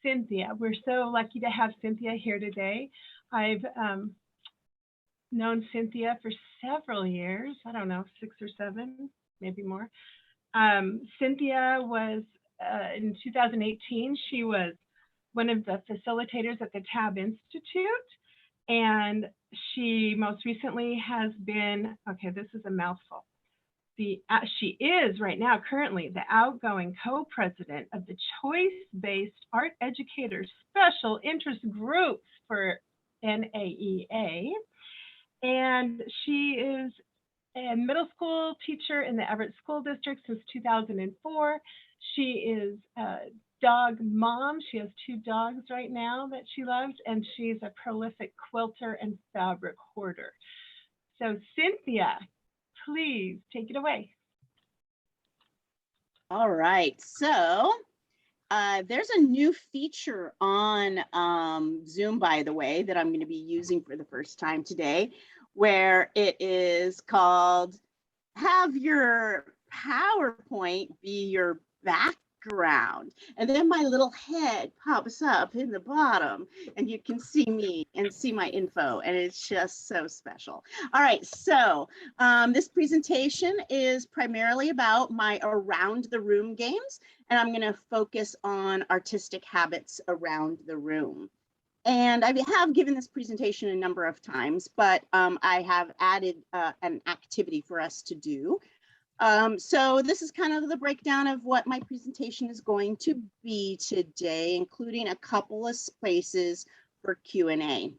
Cynthia. We're so lucky to have Cynthia here today. I've known Cynthia for several years, I don't know, 6 or 7, maybe more. Cynthia was, in 2018, she was one of the facilitators at the TAB Institute. And she most recently has been, okay, this is a mouthful. She is right now currently the outgoing co-president of the choice-based art educators special interest groups for NAEA. And she is a middle school teacher in the Everett School District since 2004. She is a dog mom. She has 2 dogs right now that she loves, and she's a prolific quilter and fabric hoarder. So Cynthia, please take it away. All right, so there's a new feature on Zoom, by the way, that I'm going to be using for the first time today, where it is called have your PowerPoint be your background. And then my little head pops up in the bottom and you can see me and see my info, and it's just so special. All right, so this presentation is primarily about my around the room games, and I'm going to focus on artistic habits around the room. And I have given this presentation a number of times, but I have added an activity for us to do. So this is kind of the breakdown of what my presentation is going to be today, including a couple of spaces for Q&A.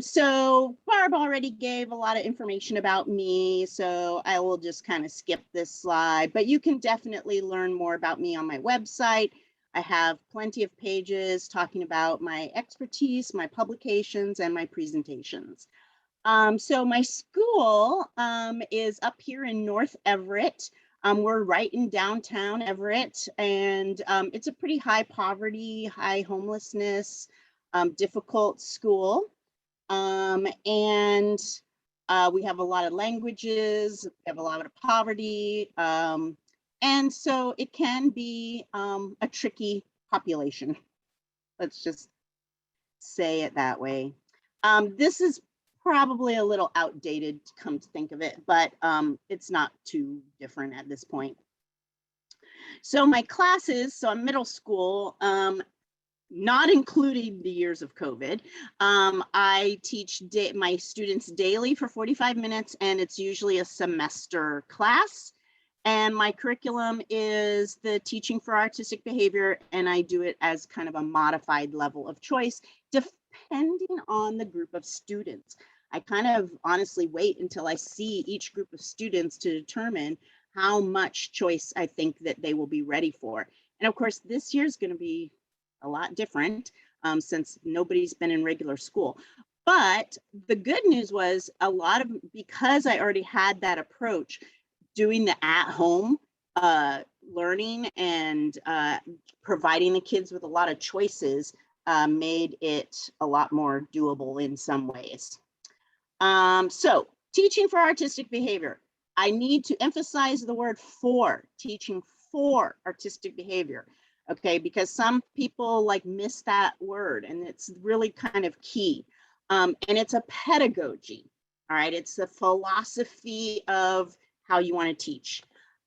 So Barb already gave a lot of information about me, so I will just kind of skip this slide, but you can definitely learn more about me on my website. I have plenty of pages talking about my expertise, my publications, and my presentations. So my school is up here in North Everett. We're right in downtown Everett, and it's a pretty high poverty, high homelessness, difficult school. And we have a lot of languages, we have a lot of poverty. And so it can be a tricky population. Let's just say it that way. This is probably a little outdated, come to think of it, but it's not too different at this point. So my classes, so I'm middle school, not including the years of COVID. I teach my students daily for 45 minutes, and it's usually a semester class. And my curriculum is the teaching for artistic behavior, and I do it as kind of a modified level of choice, depending on the group of students. I kind of honestly wait until I see each group of students to determine how much choice I think that they will be ready for. And of course, this year is going to be a lot different since nobody's been in regular school. But the good news was because I already had that approach, doing the at-home learning and providing the kids with a lot of choices made it a lot more doable in some ways. So teaching for artistic behavior. I need to emphasize the word for, teaching for artistic behavior, okay? Because some people miss that word, and it's really kind of key. And it's a pedagogy, all right? It's the philosophy of how you want to teach.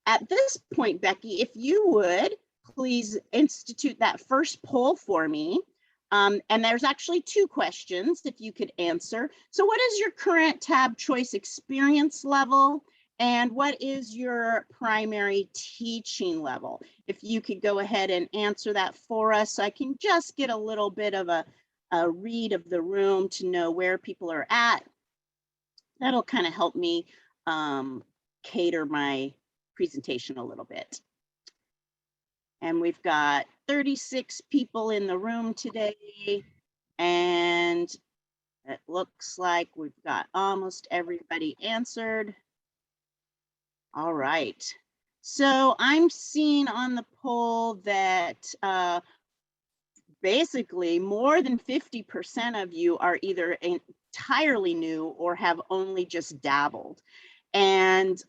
At this point, Becky, if you would please institute that first poll for me. And there's actually 2 questions if you could answer. So what is your current TAB choice experience level? And what is your primary teaching level? If you could go ahead and answer that for us, so I can just get a little bit of a read of the room to know where people are at. That'll kind of help me cater my presentation a little bit. And we've got 36 people in the room today, and it looks like we've got almost everybody answered. All right, so I'm seeing on the poll that basically more than 50% of you are either entirely new or have only just dabbled. And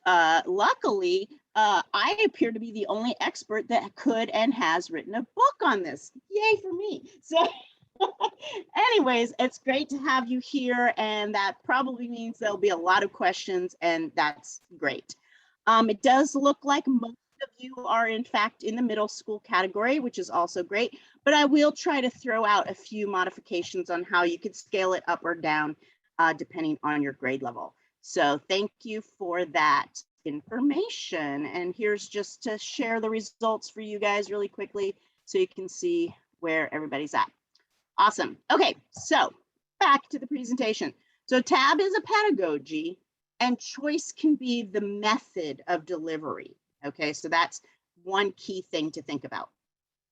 luckily, I appear to be the only expert that could and has written a book on this. Yay for me. So anyways, it's great to have you here, and that probably means there'll be a lot of questions, and that's great. It does look like most of you are in fact in the middle school category, which is also great, but I will try to throw out a few modifications on how you could scale it up or down depending on your grade level. So thank you for that information. And here's just to share the results for you guys really quickly so you can see where everybody's at. Awesome. Okay, so back to the presentation. So tab is a pedagogy, and choice can be the method of delivery. Okay, so that's one key thing to think about.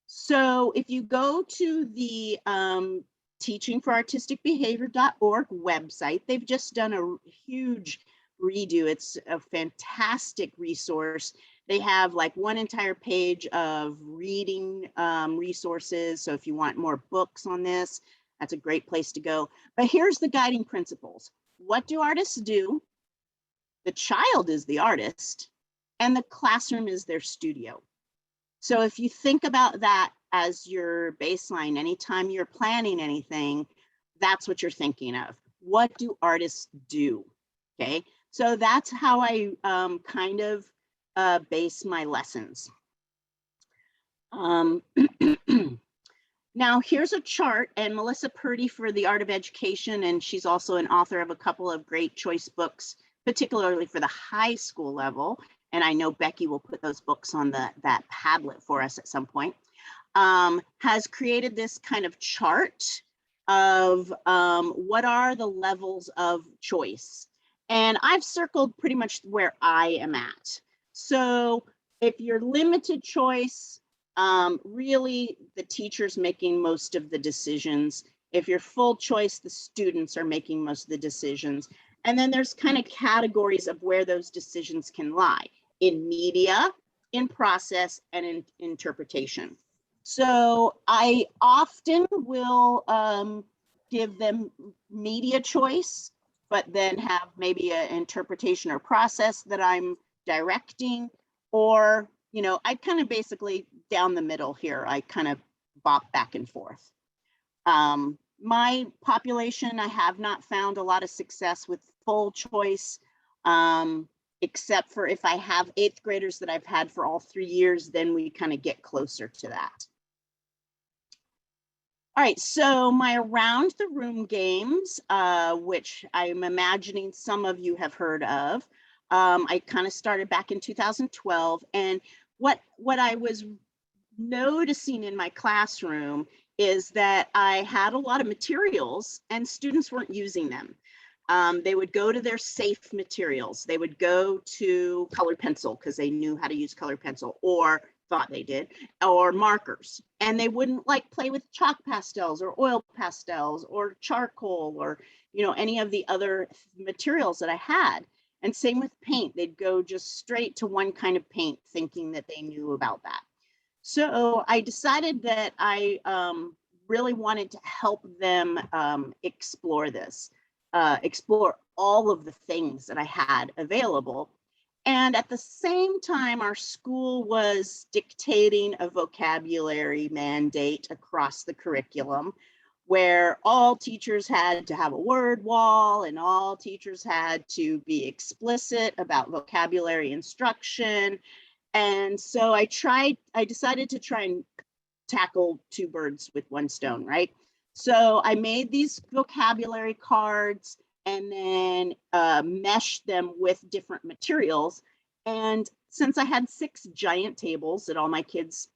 So if you go to the teachingforartisticbehavior.org website, they've just done a huge redo. It's a fantastic resource. They have like one entire page of reading resources. So if you want more books on this, that's a great place to go. But here's the guiding principles. What do artists do? The child is the artist, and the classroom is their studio. So if you think about that as your baseline, anytime you're planning anything, that's what you're thinking of. What do artists do? Okay, so that's how I kind of base my lessons. Now here's a chart, and Melissa Purdy for the Art of Education, and she's also an author of a couple of great choice books, particularly for the high school level. And I know Becky will put those books on that Padlet for us at some point, has created this kind of chart of what are the levels of choice. And I've circled pretty much where I am at. So if you're limited choice, really the teacher's making most of the decisions. If you're full choice, the students are making most of the decisions. And then there's kind of categories of where those decisions can lie: in media, in process, and in interpretation. So I often will give them media choice, but then have maybe an interpretation or process that I'm directing, or, you know, I kind of basically down the middle here, I kind of bop back and forth. My population, I have not found a lot of success with full choice, except for if I have 8th graders that I've had for all 3 years, then we kind of get closer to that. All right, so my around the room games, which I'm imagining some of you have heard of, I kind of started back in 2012. And what I was noticing in my classroom is that I had a lot of materials and students weren't using them. They would go to their safe materials. They would go to colored pencil because they knew how to use colored pencil, or thought they did, or markers. And they wouldn't like play with chalk pastels or oil pastels or charcoal or, you know, any of the other materials that I had. And same with paint. They'd go just straight to one kind of paint thinking that they knew about that. So I decided that I really wanted to help them explore this, explore all of the things that I had available. And at the same time, our school was dictating a vocabulary mandate across the curriculum, where all teachers had to have a word wall and all teachers had to be explicit about vocabulary instruction. And so I decided to try and tackle 2 birds with 1 stone, right? So I made these vocabulary cards and then meshed them with different materials. And since I had 6 giant tables that all my kids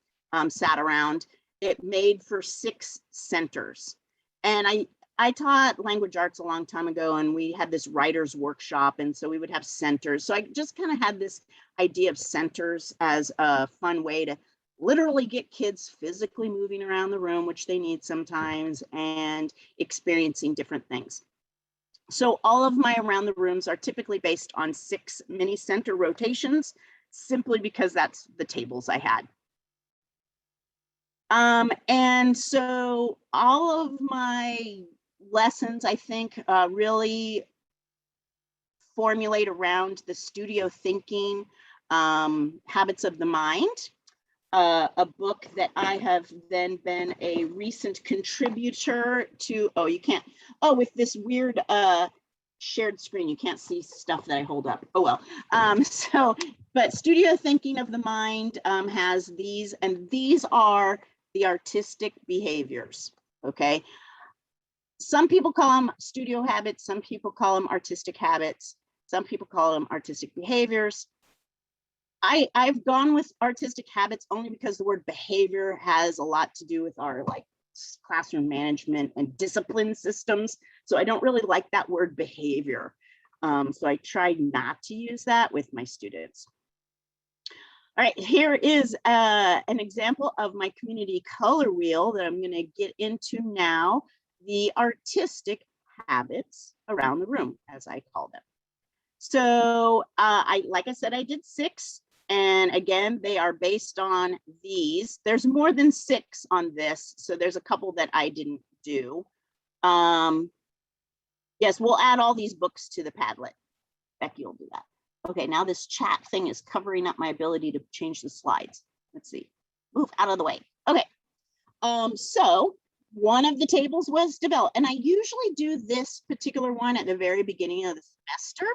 sat around, it made for 6 centers. And I taught language arts a long time ago, and we had this writer's workshop, and so we would have centers. So I just kind of had this idea of centers as a fun way to literally get kids physically moving around the room, which they need sometimes, and experiencing different things. So all of my around the rooms are typically based on 6 mini center rotations, simply because that's the tables I had. And so all of my lessons, I think, really formulate around the studio thinking Habits of the Mind, a book that I have then been a recent contributor to. Oh, you can't, oh, with this weird shared screen, you can't see stuff that I hold up. Oh, well. But Studio Thinking of the Mind has these, and these are the artistic behaviors, okay? Some people call them studio habits, some people call them artistic habits, some people call them artistic behaviors. I've gone with artistic habits only because the word behavior has a lot to do with our like classroom management and discipline systems. So I don't really like that word behavior. So I try not to use that with my students. All right, here is an example of my community color wheel that I'm going to get into now, the artistic habits around the room, as I call them. So like I said, I did 6. And again, they are based on these. There's more than 6 on this. So there's a couple that I didn't do. Yes, we'll add all these books to the Padlet. Becky will do that. Okay, now this chat thing is covering up my ability to change the slides. Let's see, move out of the way. Okay, so one of the tables was developed, and I usually do this particular one at the very beginning of the semester.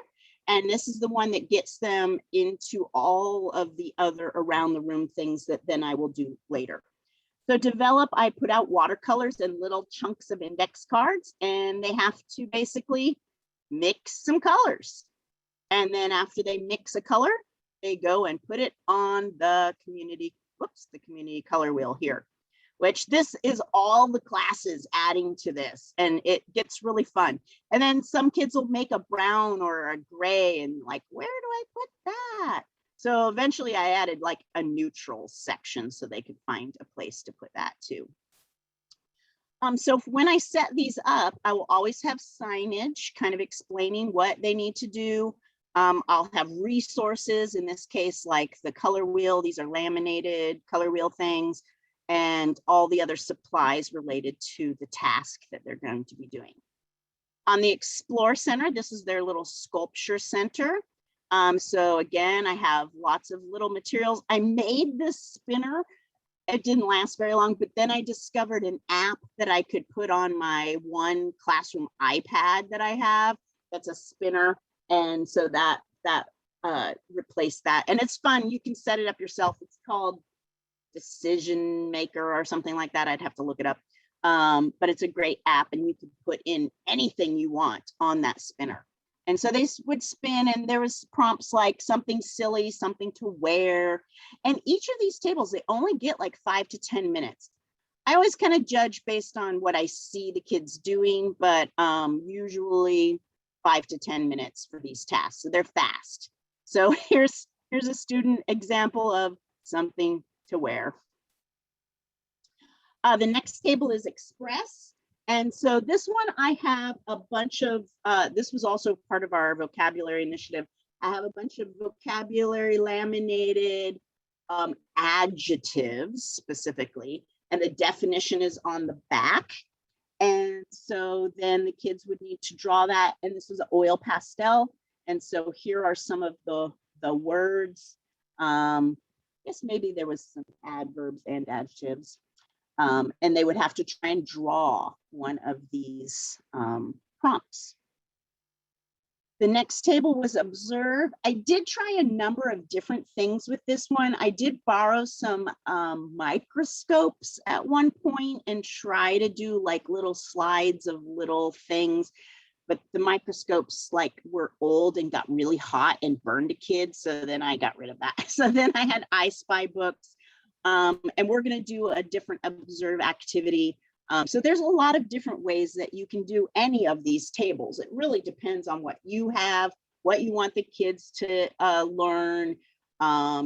And this is the one that gets them into all of the other around the room things that then I will do later. So develop, I put out watercolors and little chunks of index cards, and they have to basically mix some colors. And then after they mix a color, they go and put it on the community, whoops, the community color wheel here, which this is all the classes adding to this, and it gets really fun. And then some kids will make a brown or a gray and like, where do I put that? So eventually I added like a neutral section so they could find a place to put that too. So when I set these up, I will always have signage kind of explaining what they need to do. I'll have resources, in this case, like the color wheel. These are laminated color wheel things, and all the other supplies related to the task that they're going to be doing. On the Explore Center, this is their little sculpture center. So again, I have lots of little materials. I made this spinner. It didn't last very long, but then I discovered an app that I could put on my one classroom iPad that I have. That's a spinner. And so that replaced that. And it's fun. You can set it up yourself. It's called Decision Maker or something like that. I'd have to look it up. But it's a great app, and you can put in anything you want on that spinner. And so they would spin, and there was prompts like something silly, something to wear. And each of these tables, they only get like 5 to 10 minutes. I always kind of judge based on what I see the kids doing, but usually 5 to 10 minutes for these tasks. So they're fast. So here's a student example of something to wear. The next table is Express. And so this one, I have a bunch of, this was also part of our vocabulary initiative. I have a bunch of vocabulary laminated adjectives specifically, and the definition is on the back. And so then the kids would need to draw that. And this was an oil pastel. And so here are some of the words. I guess maybe there was some adverbs and adjectives. And they would have to try and draw one of these prompts. The next table was Observe. I did try a number of different things with this one. I did borrow some microscopes at one point and try to do like little slides of little things, but the microscopes like were old and got really hot and burned a kid. So then I got rid of that. So then I had I Spy books. And we're going to do a different Observe activity. So there's a lot of different ways that you can do any of these tables. It really depends on what you have, what you want the kids to learn,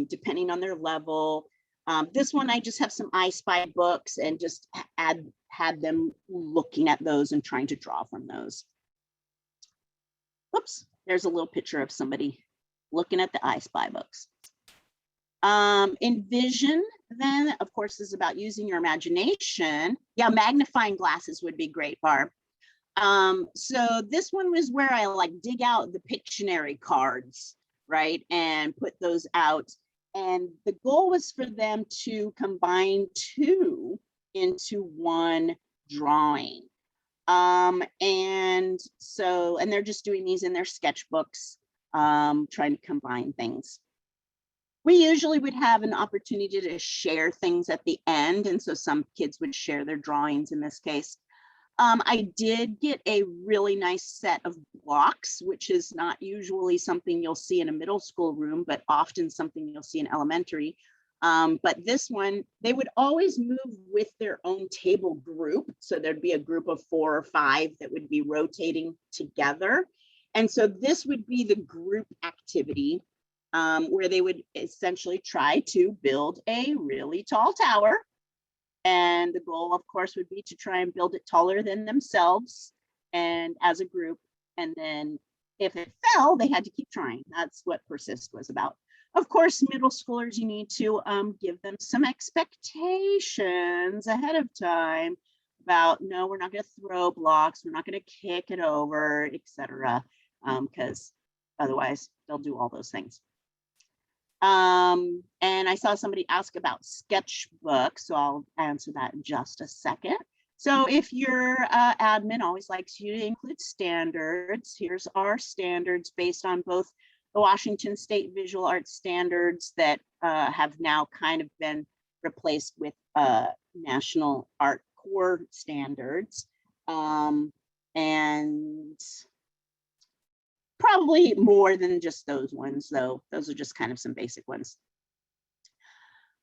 depending on their level. This one, I just have some I Spy books and just had them looking at those and trying to draw from those. Whoops, there's a little picture of somebody looking at the I Spy books. Envision, then, of course, is about using your imagination. Yeah, magnifying glasses would be great, Barb. So this one was where I like dig out the Pictionary cards right? And put those out. And the goal was for them to combine two into one drawing. And they're just doing these in their sketchbooks, trying to combine things. We usually would have an opportunity to share things at the end. And so some kids would share their drawings in this case. I did get a really nice set of blocks, which is not usually something you'll see in a middle school room, but often something you'll see in elementary. But this one, they would always move with their own table group. So there'd be a group of 4 or 5 that would be rotating together. And so this would be the group activity where they would essentially try to build a really tall tower. And the goal, of course, would be to try and build it taller than themselves and as a group. And then if it fell, they had to keep trying. That's what Persist was about. Of course, middle schoolers, you need to give them some expectations ahead of time about, no, we're not going to throw blocks, we're not going to kick it over, etc. Because otherwise they'll do all those things. And I saw somebody ask about sketchbooks, so I'll answer that in just a second. So if your admin always likes you to include standards, here's our standards based on both the Washington State Visual Arts standards that have now kind of been replaced with National Art Core standards. And probably more than just those ones, though. Those are just kind of some basic ones.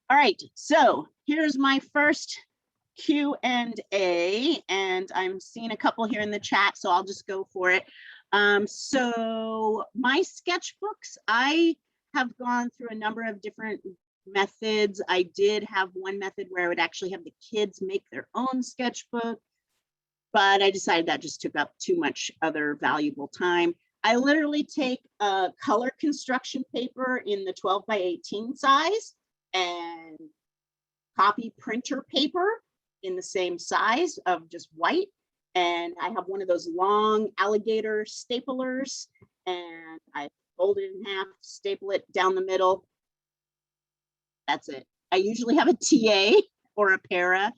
All right, so here's my first Q&A, and I'm seeing a couple here in the chat, so I'll just go for it. So my sketchbooks, I have gone through a number of different methods. I did have one method where I would actually have the kids make their own sketchbook, but I decided that just took up too much other valuable time. I literally take a color construction paper in the 12 by 18 size and copy printer paper in the same size of just white. And I have one of those long alligator staplers, and I fold it in half, staple it down the middle. That's it. I usually have a TA or a para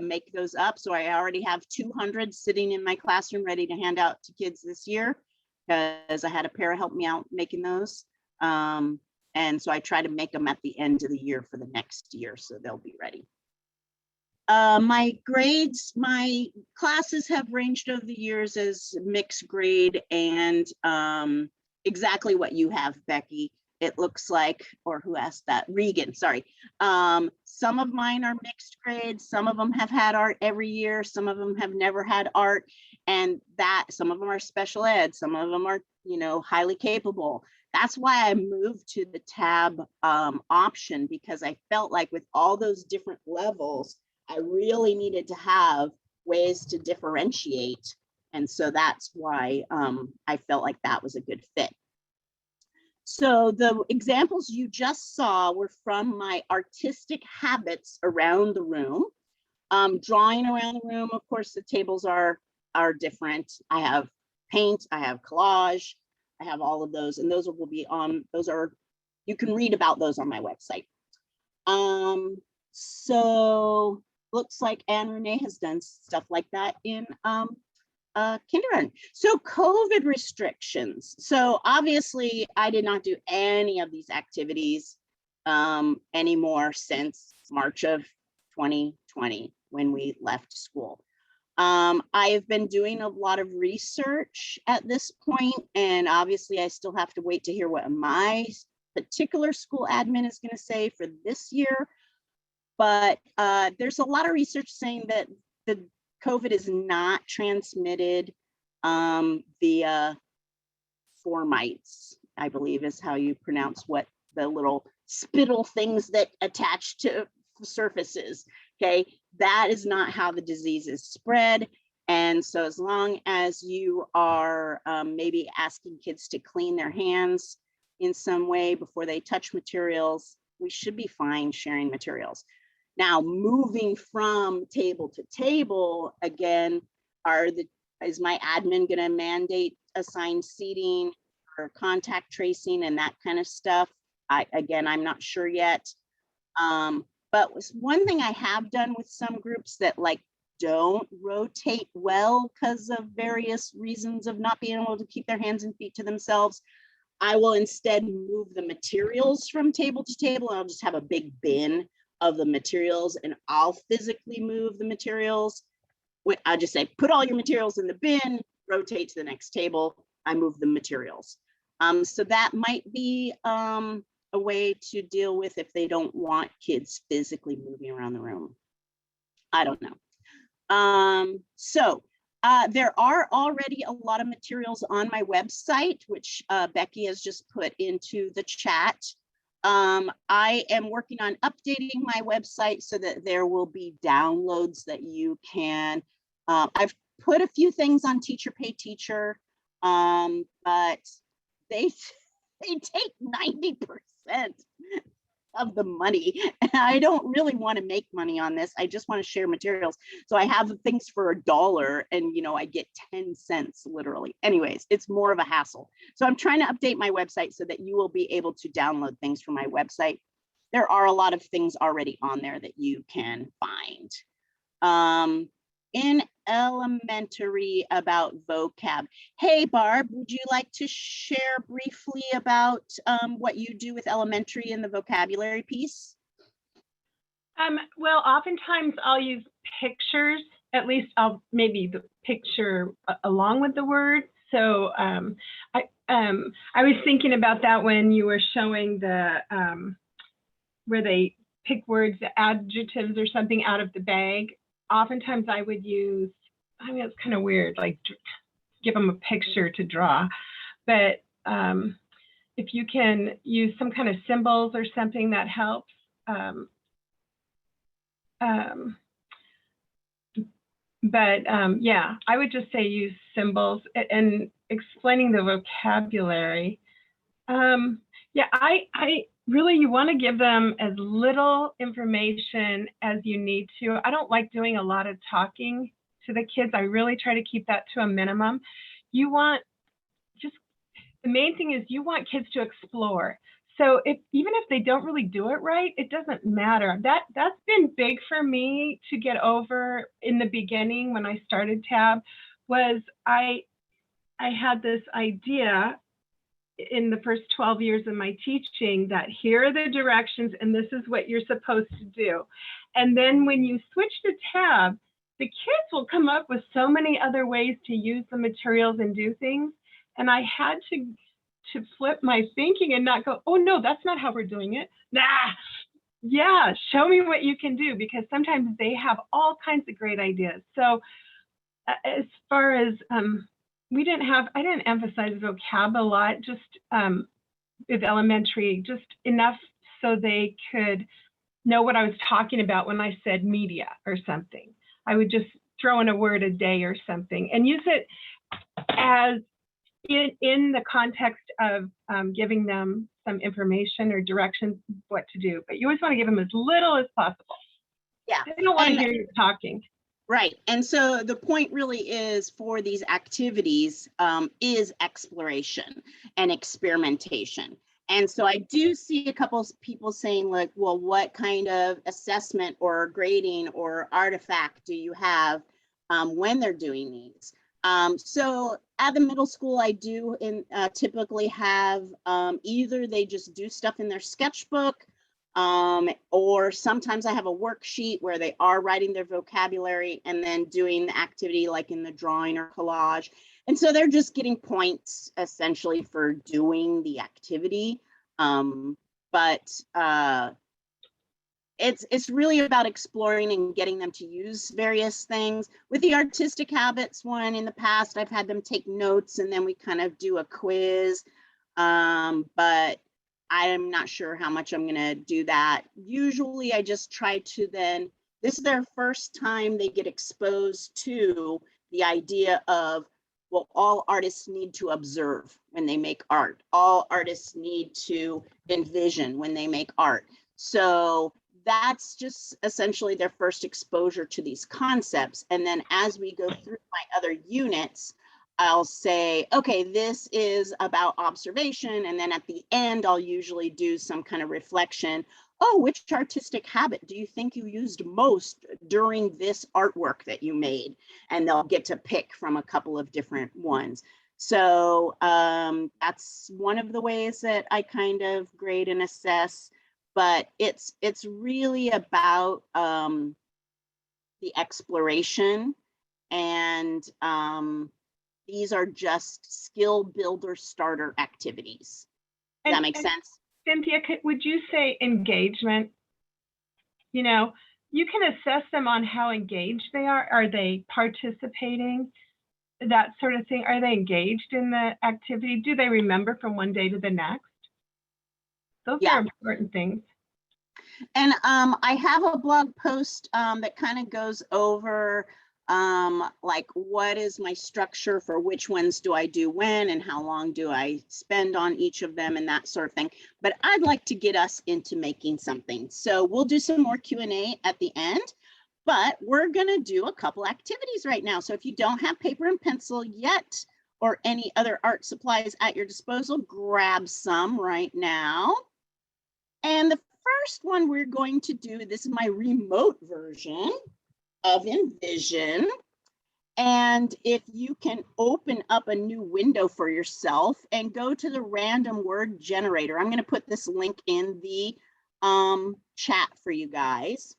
make those up. So I already have 200 sitting in my classroom ready to hand out to kids this year, because I had a para help me out making those. And so I try to make them at the end of the year for the next year, so they'll be ready. My grades, my classes have ranged over the years as mixed grade, and exactly what you have, Becky. It looks like, or who asked that? Regan, sorry. Some of mine are mixed grades. Some of them have had art every year. Some of them have never had art. And that some of them are special ed. Some of them are, you know, highly capable. That's why I moved to the tab option, because I felt like with all those different levels, I really needed to have ways to differentiate. And so that's why I felt like that was a good fit. So the examples you just saw were from my artistic habits around the room. Drawing around the room, of course, the tables are different. I have paint, I have collage, I have all of those, and those will be on, you can read about those on my website. So looks like Anne Renee has done stuff like that in kindergarten. So COVID restrictions. So obviously I did not do any of these activities anymore since March of 2020 when we left school. I have been doing a lot of research at this point, and obviously I still have to wait to hear what my particular school admin is going to say for this year. But there's a lot of research saying that the COVID is not transmitted via formites, I believe is how you pronounce what the little spittle things that attach to surfaces. Okay, that is not how the disease is spread. And so as long as you are maybe asking kids to clean their hands in some way before they touch materials, we should be fine sharing materials. Now, moving from table to table, again, is my admin going to mandate assigned seating? for contact tracing and that kind of stuff. I'm not sure yet. But one thing I have done with some groups that like don't rotate well because of various reasons of not being able to keep their hands and feet to themselves, I will instead move the materials from table to table. I'll just have a big bin of the materials and I'll physically move the materials. I just say, put all your materials in the bin, rotate to the next table, I move the materials. So that might be a way to deal with if they don't want kids physically moving around the room. I don't know. There are already a lot of materials on my website, which Becky has just put into the chat. I am working on updating my website so that there will be downloads that you can, I've put a few things on Teacher Pay Teacher, but they take 90% of the money. And I don't really want to make money on this. I just want to share materials. So I have things for $1 and, you know, I get 10 cents literally. Anyways, it's more of a hassle. So I'm trying to update my website so that you will be able to download things from my website. There are a lot of things already on there that you can find. In elementary about vocab. Hey, Barb, would you like to share briefly about what you do with elementary in the vocabulary piece? Well, oftentimes I'll use pictures. At least I'll maybe the picture along with the word. So I was thinking about that when you were showing the where they pick words, adjectives or something out of the bag. Oftentimes I would use, I mean, it's kind of weird, like give them a picture to draw. But if you can use some kind of symbols or something that helps. Yeah, I would just say use symbols and explaining the vocabulary. Yeah, I really, you want to give them as little information as you need to. I don't like doing a lot of talking to the kids. I really try to keep that to a minimum. You want the main thing is you want kids to explore. So even if they don't really do it right, it doesn't matter. That's been big for me to get over in the beginning when I started TAB, was I had this idea in the first 12 years of my teaching that here are the directions and this is what you're supposed to do. And then when you switch to TAB, the kids will come up with so many other ways to use the materials and do things. And I had to flip my thinking and not go, oh no, that's not how we're doing it. Nah, yeah, show me what you can do, because sometimes they have all kinds of great ideas. So as far as, I didn't emphasize vocab a lot, just with elementary, just enough so they could know what I was talking about when I said media or something. I would just throw in a word a day or something and use it as in the context of giving them some information or directions what to do. But you always want to give them as little as possible. Yeah. They don't want to hear you talking. Right. And so the point really is for these activities is exploration and experimentation. And so I do see a couple of people saying like, well, what kind of assessment or grading or artifact do you have when they're doing these? So at the middle school, I do typically have either they just do stuff in their sketchbook, or sometimes I have a worksheet where they are writing their vocabulary and then doing the activity like in the drawing or collage. And so they're just getting points essentially for doing the activity. It's really about exploring and getting them to use various things. With the artistic habits one in the past, I've had them take notes and then we kind of do a quiz. But I am not sure how much I'm going to do that. Usually I just try to then, this is their first time they get exposed to the idea of, well, all artists need to observe when they make art. All artists need to envision when they make art. So that's just essentially their first exposure to these concepts. And then as we go through my other units, I'll say, okay, this is about observation. And then at the end, I'll usually do some kind of reflection. Oh, which artistic habit do you think you used most during this artwork that you made? And they'll get to pick from a couple of different ones. So that's one of the ways that I kind of grade and assess, but it's really about the exploration, and these are just skill builder starter activities. Does that make sense? Cynthia, would you say engagement? You know, you can assess them on how engaged they are. Are they participating? That sort of thing. Are they engaged in the activity? Do they remember from one day to the next? Those are important things. And I have a blog post that kind of goes over like, what is my structure for which ones do I do when, and how long do I spend on each of them, and that sort of thing. But I'd like to get us into making something. So we'll do some more Q&A at the end, but we're gonna do a couple activities right now. So if you don't have paper and pencil yet, or any other art supplies at your disposal, grab some right now. And the first one we're going to do, this is my remote version of Envision. And if you can open up a new window for yourself and go to the random word generator. I'm going to put this link in the chat for you guys.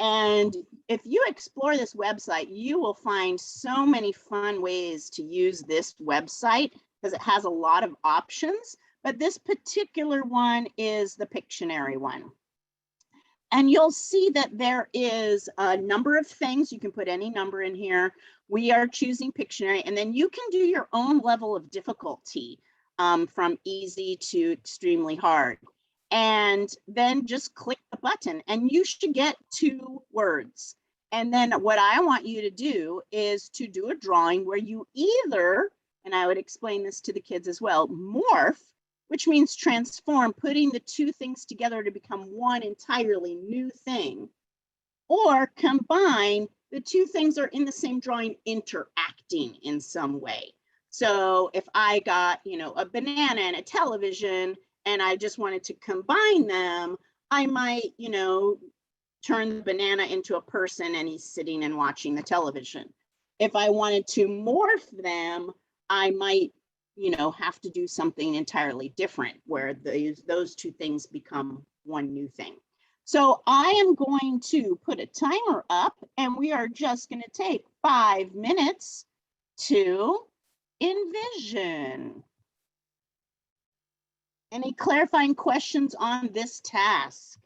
And if you explore this website, you will find so many fun ways to use this website because it has a lot of options. But this particular one is the Pictionary one. And you'll see that there is a number of things. You can put any number in here. We are choosing Pictionary, and then you can do your own level of difficulty from easy to extremely hard. And then just click the button and you should get 2 words. And then what I want you to do is to do a drawing where you either, and I would explain this to the kids as well, morph, which means transform, putting the 2 things together to become one entirely new thing, or combine the 2 things are in the same drawing interacting in some way. So if I got, you know, a banana and a television and I just wanted to combine them, I might, you know, turn the banana into a person and he's sitting and watching the television. If I wanted to morph them, I might, you know, have to do something entirely different where those 2 things become one new thing. So I am going to put a timer up and we are just going to take 5 minutes to envision. Any clarifying questions on this task?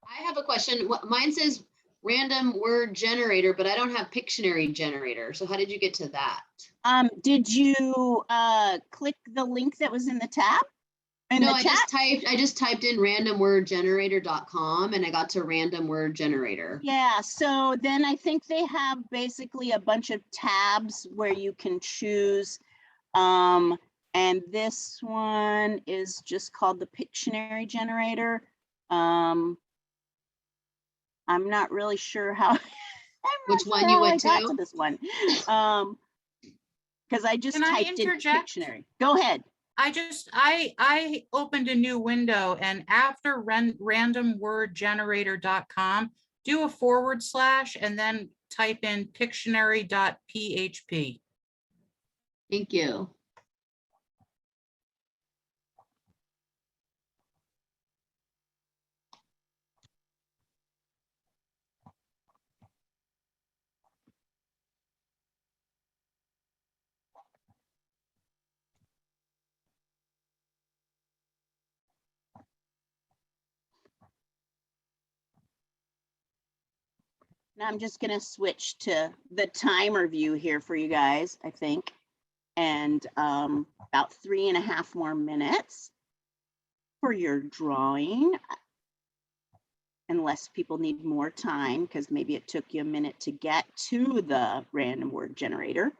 I have a question. Mine says random word generator, but I don't have Pictionary generator. So how did you get to that? Did you click the link that was in the tab? No, I just typed in randomwordgenerator.com and I got to random word generator. Yeah, so then I think they have basically a bunch of tabs where you can choose. And this one is just called the Pictionary generator. I'm not really sure how. Which one you went to this one. Because I just typed in Pictionary. Go ahead. I opened a new window, and after randomwordgenerator.com, do a / and then type in pictionary.php. Thank you. Now I'm just going to switch to the timer view here for you guys, I think. And about 3.5 more minutes for your drawing. Unless people need more time, because maybe it took you a minute to get to the random word generator.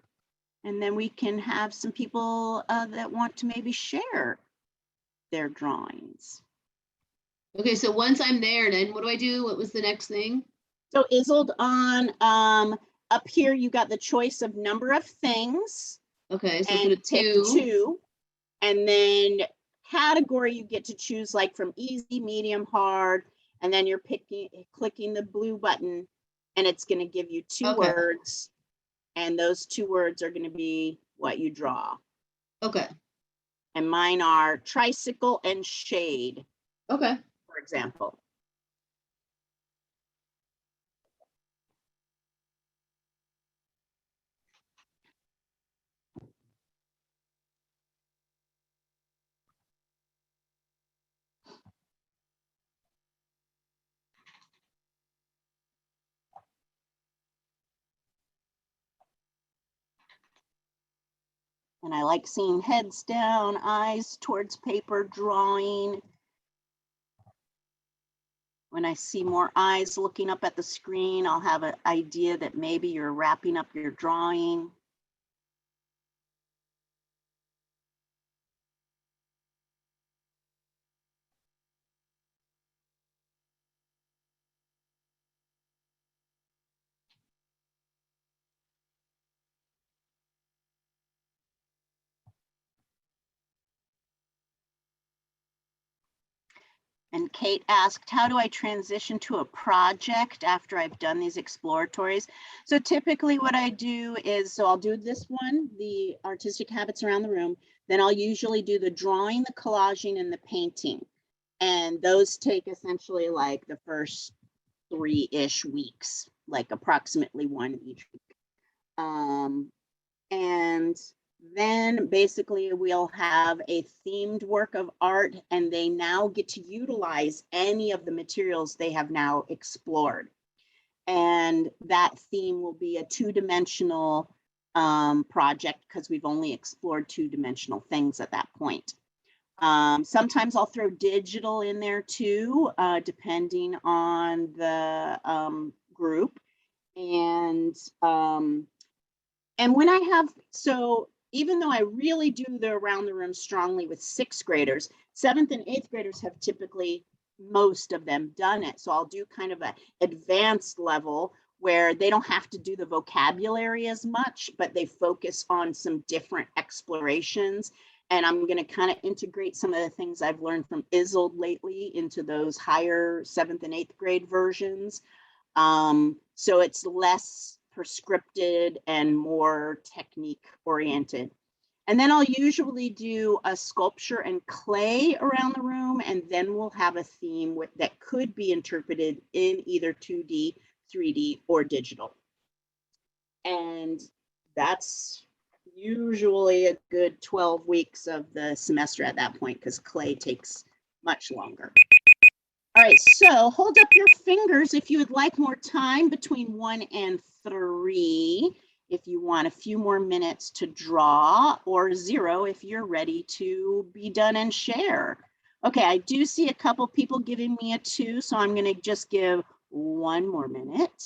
And then we can have some people that want to maybe share their drawings. Okay, so once I'm there, then what do I do? What was the next thing? So Isolde, on up here, you got the choice of number of things Okay, so put a and pick 2. 2. And then category, you get to choose like from easy, medium, hard. And then you're clicking the blue button and it's going to give you 2 Okay. words. And those 2 words are going to be what you draw. Okay. And mine are tricycle and shade, Okay. for example. And I like seeing heads down, eyes towards paper, drawing. When I see more eyes looking up at the screen, I'll have an idea that maybe you're wrapping up your drawing. And Kate asked, how do I transition to a project after I've done these exploratories? So typically what I do is, so I'll do this one, the artistic habits around the room. Then I'll usually do the drawing, the collaging, and the painting. And those take essentially like the first 3-ish weeks, like approximately 1 each week. And then basically we'll have a themed work of art and they now get to utilize any of the materials they have now explored. And that theme will be a 2-dimensional project because we've only explored 2-dimensional things at that point. Sometimes I'll throw digital in there too, depending on the group. And when I have, so even though I really do the around the room strongly with 6th graders, 7th and 8th graders have typically, most of them, done it. So I'll do kind of an advanced level where they don't have to do the vocabulary as much, but they focus on some different explorations. And I'm going to kind of integrate some of the things I've learned from Isolde lately into those higher 7th and 8th grade versions. So it's less prescripted and more technique oriented. And then I'll usually do a sculpture and clay around the room, and then we'll have a theme that could be interpreted in either 2D, 3D, or digital. And that's usually a good 12 weeks of the semester at that point, because clay takes much longer. All right, so hold up your fingers if you would like more time between 1 and 3, if you want a few more minutes to draw, or 0 if you're ready to be done and share. Okay, I do see a couple people giving me a 2, so I'm going to just give 1 more minute.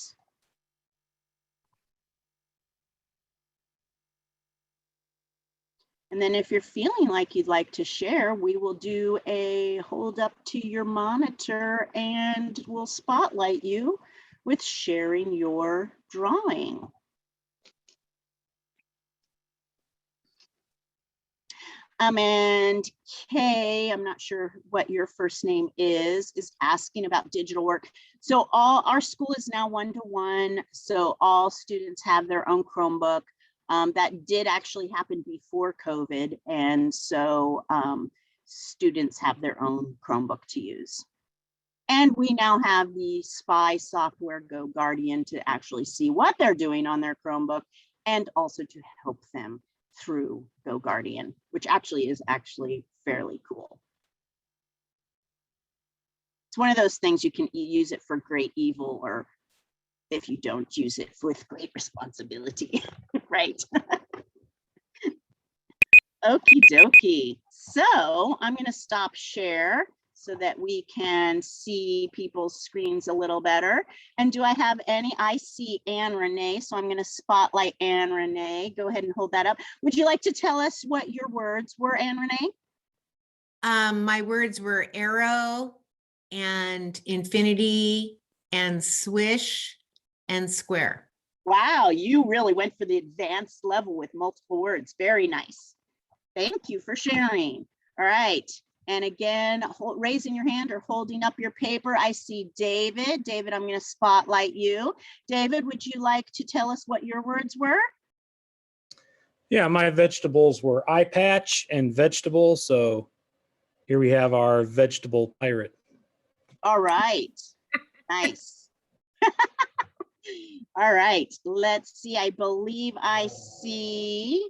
And then if you're feeling like you'd like to share, we will do a hold up to your monitor and we'll spotlight you with sharing your drawing. And Kay, I'm not sure what your first name is asking about digital work. So our school is now 1-to-1. So all students have their own Chromebook. That did actually happen before COVID. And so students have their own Chromebook to use. And we now have the spy software Go Guardian to actually see what they're doing on their Chromebook and also to help them through Go Guardian, which actually is fairly cool. It's one of those things you can use it for great evil, or if you don't use it with great responsibility, right? Okie dokie. So I'm going to stop share so that we can see people's screens a little better. And do I have any? I see Anne Renee, so I'm going to spotlight Anne Renee. Go ahead and hold that up. Would you like to tell us what your words were, Anne Renee? My words were arrow and infinity and swish and square. Wow, you really went for the advanced level with multiple words. Very nice. Thank you for sharing. All right. And again, raising your hand or holding up your paper, I see David. David, I'm going to spotlight you. David, would you like to tell us what your words were? Yeah, my vegetables were eye patch and vegetable. So here we have our vegetable pirate. All right. Nice. All right. Let's see. I believe I see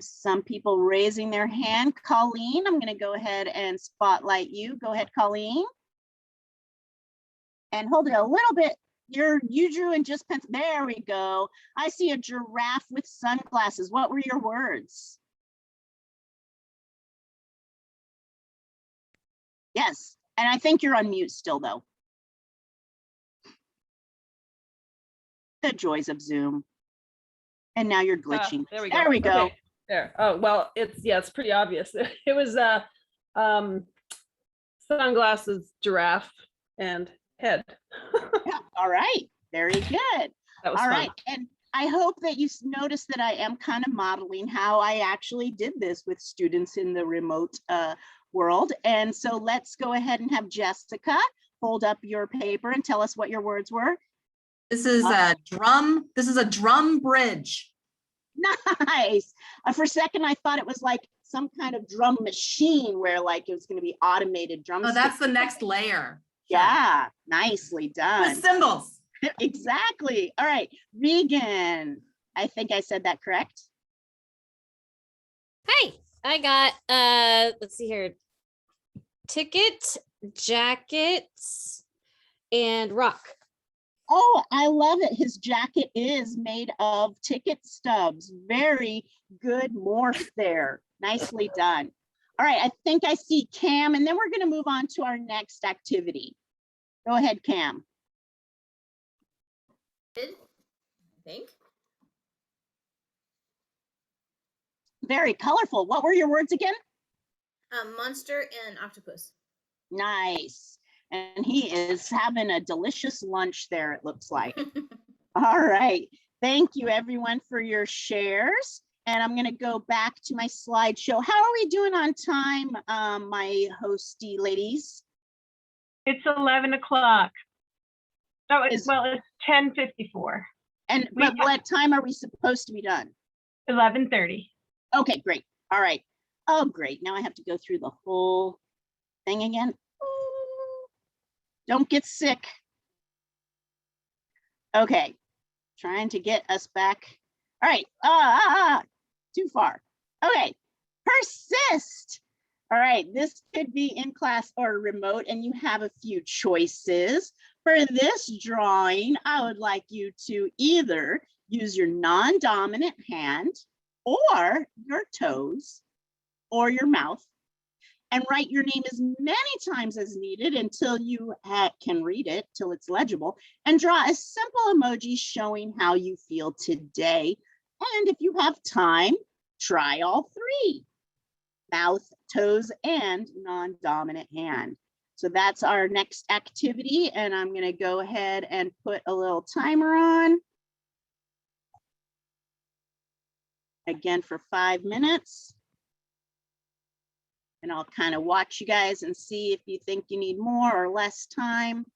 some people raising their hand. Colleen, I'm going to go ahead and spotlight you. Go ahead, Colleen. And hold it a little bit. You drew in just pencil. There we go. I see a giraffe with sunglasses. What were your words? Yes. And I think you're on mute still, though. The joys of Zoom. And now you're glitching. There we go. There we go. Okay, there. Oh, well, it's pretty obvious. It was sunglasses, giraffe, and head. Yeah, all right. Very good. That was All fun. right. And I hope that you noticed that I am kind of modeling how I actually did this with students in the remote world. And so let's go ahead and have Jessica hold up your paper and tell us what your words were. This is a drum. This is a drum bridge. Nice. For a second, I thought it was like some kind of drum machine where like it was going to be automated drum. Oh, that's the next layer. Yeah, nicely done. With cymbals. Exactly. All right, Regan. I think I said that correct. Hi, I got let's see here. Ticket, jackets, and rock. Oh, I love it. His jacket is made of ticket stubs. Very good morph there. Nicely done. All right, I think I see Cam, and then we're going to move on to our next activity. Go ahead, Cam. I think. Very colorful. What were your words again? Monster and octopus. Nice. And he is having a delicious lunch there, it looks like. All right. Thank you, everyone, for your shares. And I'm going to go back to my slideshow. How are we doing on time, my hosty ladies? It's 11 o'clock. Oh, Is- well, it's 10:54, And We- what time are we supposed to be done? 11:30. Okay, great. All right. Oh, great. Now I have to go through the whole thing again. Ooh. Don't get sick. Okay. Trying to get us back. All right. Too far. Okay. Persist. All right. This could be in class or remote, and you have a few choices. For this drawing, I would like you to either use your non-dominant hand or your toes or your mouth and write your name as many times as needed until you can read it, till it's legible, and draw a simple emoji showing how you feel today. And if you have time, try all three: mouth, toes, and non-dominant hand. So that's our next activity, and I'm going to go ahead and put a little timer on. Again for 5 minutes. And I'll kind of watch you guys and see if you think you need more or less time.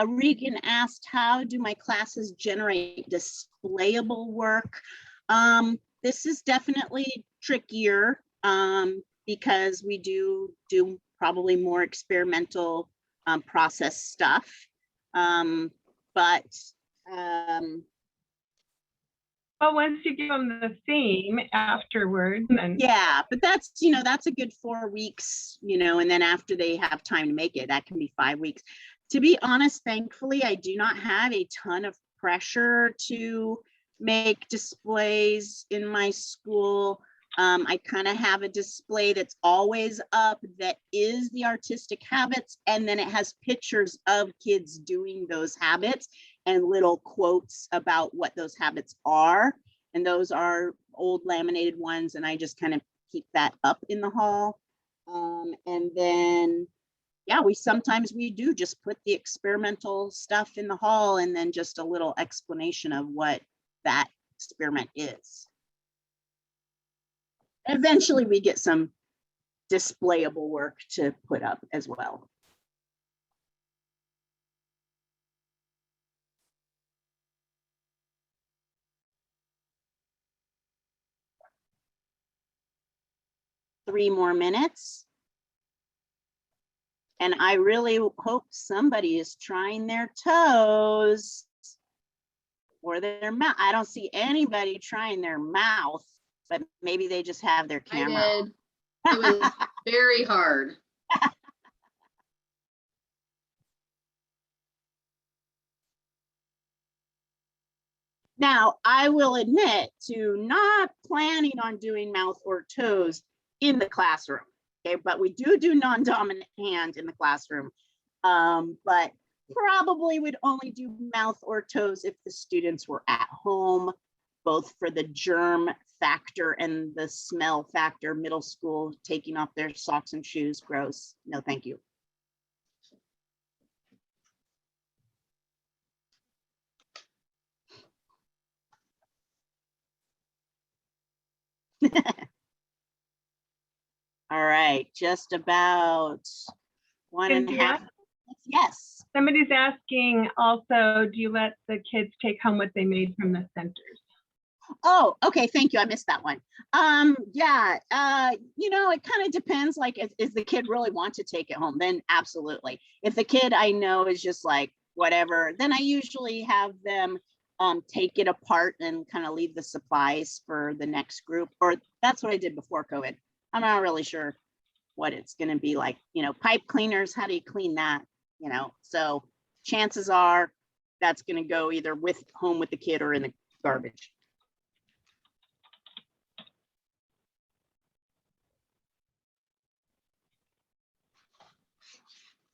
Regan asked, how do my classes generate displayable work? This is definitely trickier because we do probably more experimental process stuff. Well, once you give them the theme afterwards, and Yeah, but that's, that's a good 4 weeks, and then after they have time to make it, that can be 5 weeks. To be honest, thankfully, I do not have a ton of pressure to make displays in my school. I kind of have a display that's always up that is the artistic habits, and then it has pictures of kids doing those habits and little quotes about what those habits are. And those are old laminated ones, and I just kind of keep that up in the hall. And then, yeah, sometimes we do just put the experimental stuff in the hall and then just a little explanation of what that experiment is. Eventually we get some displayable work to put up as well. Three more minutes. And I really hope somebody is trying their toes or their mouth. I don't see anybody trying their mouth, but maybe they just have their camera. I did. It was very hard. Now, I will admit to not planning on doing mouth or toes in the classroom. Okay, but we do non-dominant hand in the classroom. But probably would only do mouth or toes if the students were at home, both for the germ factor and the smell factor. Middle school, taking off their socks and shoes, gross. No, thank you. All right, just about 1.5. Yes. Somebody's asking also, do you let the kids take home what they made from the centers? Oh, okay. Thank you. I missed that one. Yeah. It kind of depends. Like, if the kid really wants to take it home, then absolutely. If the kid I know is just like whatever, then I usually have them take it apart and kind of leave the supplies for the next group. Or that's what I did before COVID. I'm not really sure what it's going to be like. Pipe cleaners. How do you clean that? So chances are that's going to go either home with the kid or in the garbage.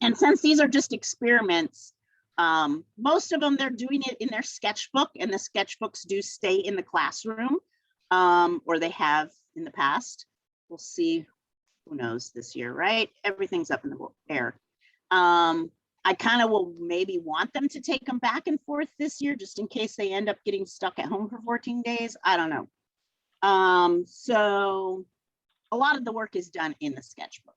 And since these are just experiments, most of them, they're doing it in their sketchbook, and the sketchbooks do stay in the classroom, or they have in the past. We'll see, who knows this year, right? Everything's up in the air. I kind of will maybe want them to take them back and forth this year, just in case they end up getting stuck at home for 14 days. I don't know. So a lot of the work is done in the sketchbook.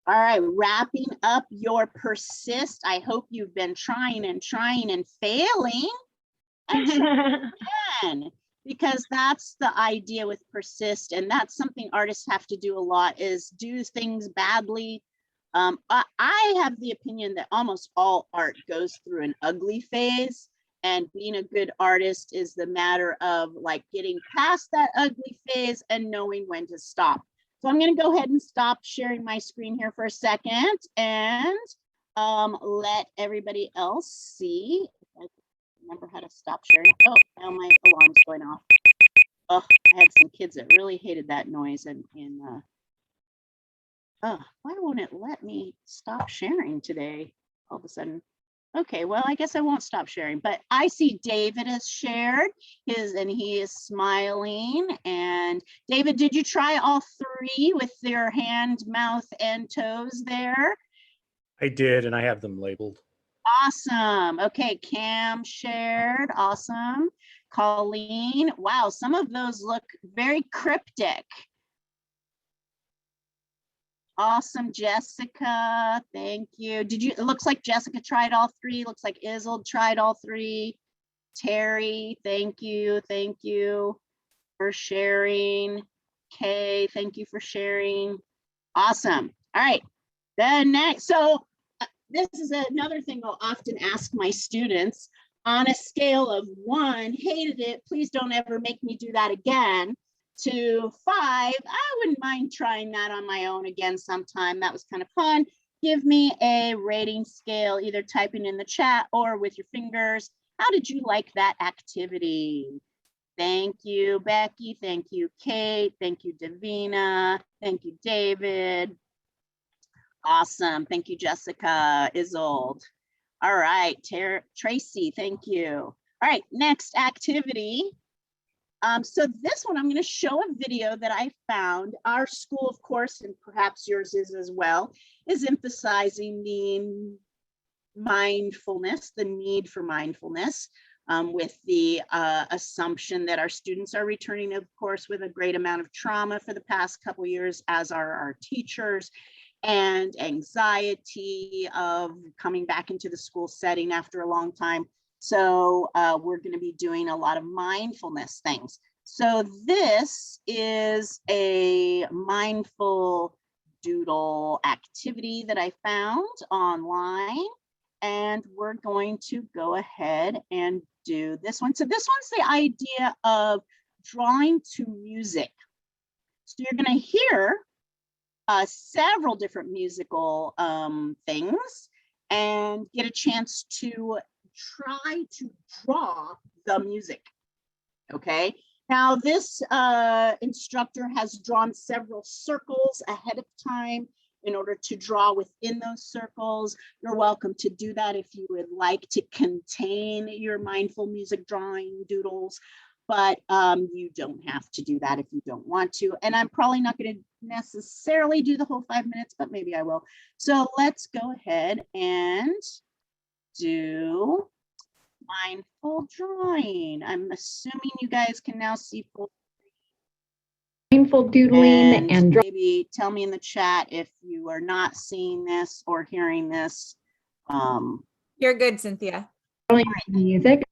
All right, wrapping up your persist. I hope you've been trying and failing. And because that's the idea with persist, and that's something artists have to do a lot, is do things badly. I have the opinion that almost all art goes through an ugly phase, and being a good artist is the matter of like getting past that ugly phase and knowing when to stop. So I'm going to go ahead and stop sharing my screen here for a second and let everybody else see. If I remember how to stop sharing. Oh, now my alarm's going off. Oh, I had some kids that really hated that noise. Oh, why won't it let me stop sharing today all of a sudden? Okay, well, I guess I won't stop sharing, but I see David has shared his, and he is smiling. And David, did you try all three with your hand, mouth, and toes there? I did, and I have them labeled. Awesome. Okay, Cam shared. Awesome. Colleen, wow, some of those look very cryptic. Awesome, Jessica, thank you. It looks like Jessica tried all three. Looks like Isolde tried all three. Terry, thank you for sharing. Kay, thank you for sharing. Awesome. All right, the next, so this is another thing I'll often ask my students. On a scale of 1, hated it, please don't ever make me do that again, to 5, I wouldn't mind trying that on my own again sometime. That was kind of fun. Give me a rating scale, either typing in the chat or with your fingers. How did you like that activity? Thank you, Becky. Thank you, Kate. Thank you, Davina. Thank you, David. Awesome. Thank you, Jessica, Isolde. All right, Tracy, thank you. All right, next activity. So this one, I'm going to show a video that I found. Our school, of course, and perhaps yours is as well, is emphasizing the mindfulness, the need for mindfulness, with the assumption that our students are returning, of course, with a great amount of trauma for the past couple of years, as are our teachers, and anxiety of coming back into the school setting after a long time. So we're going to be doing a lot of mindfulness things. So this is a mindful doodle activity that I found online, and we're going to go ahead and do this one. So this one's the idea of drawing to music. So you're going to hear several different musical things and get a chance to try to draw the music. Okay, now this instructor has drawn several circles ahead of time in order to draw within those circles. You're welcome to do that if you would like to contain your mindful music drawing doodles, but you don't have to do that if you don't want to. And I'm probably not going to necessarily do the whole 5 minutes, but maybe I will. So let's go ahead and do mindful drawing. I'm assuming you guys can now see full mindful doodling and maybe tell me in the chat if you are not seeing this or hearing this. You're good, Cynthia. drawing music.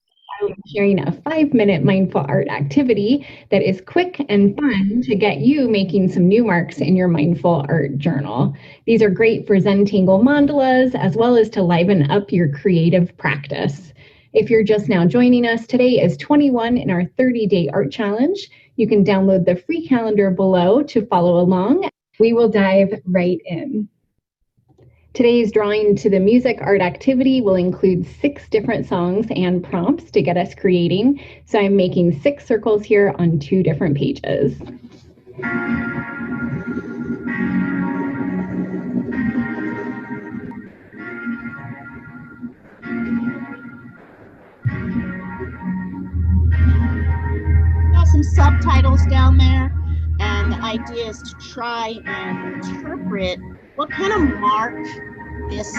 I'm sharing a 5-minute mindful art activity that is quick and fun to get you making some new marks in your mindful art journal. These are great for Zentangle mandalas, as well as to liven up your creative practice. If you're just now joining us, today is 21 in our 30-day art challenge. You can download the free calendar below to follow along. We will dive right in. Today's drawing to the music art activity will include 6 different songs and prompts to get us creating. So I'm making 6 circles here on 2 different pages. Got some subtitles down there, and the idea is to try and interpret what kind of mark this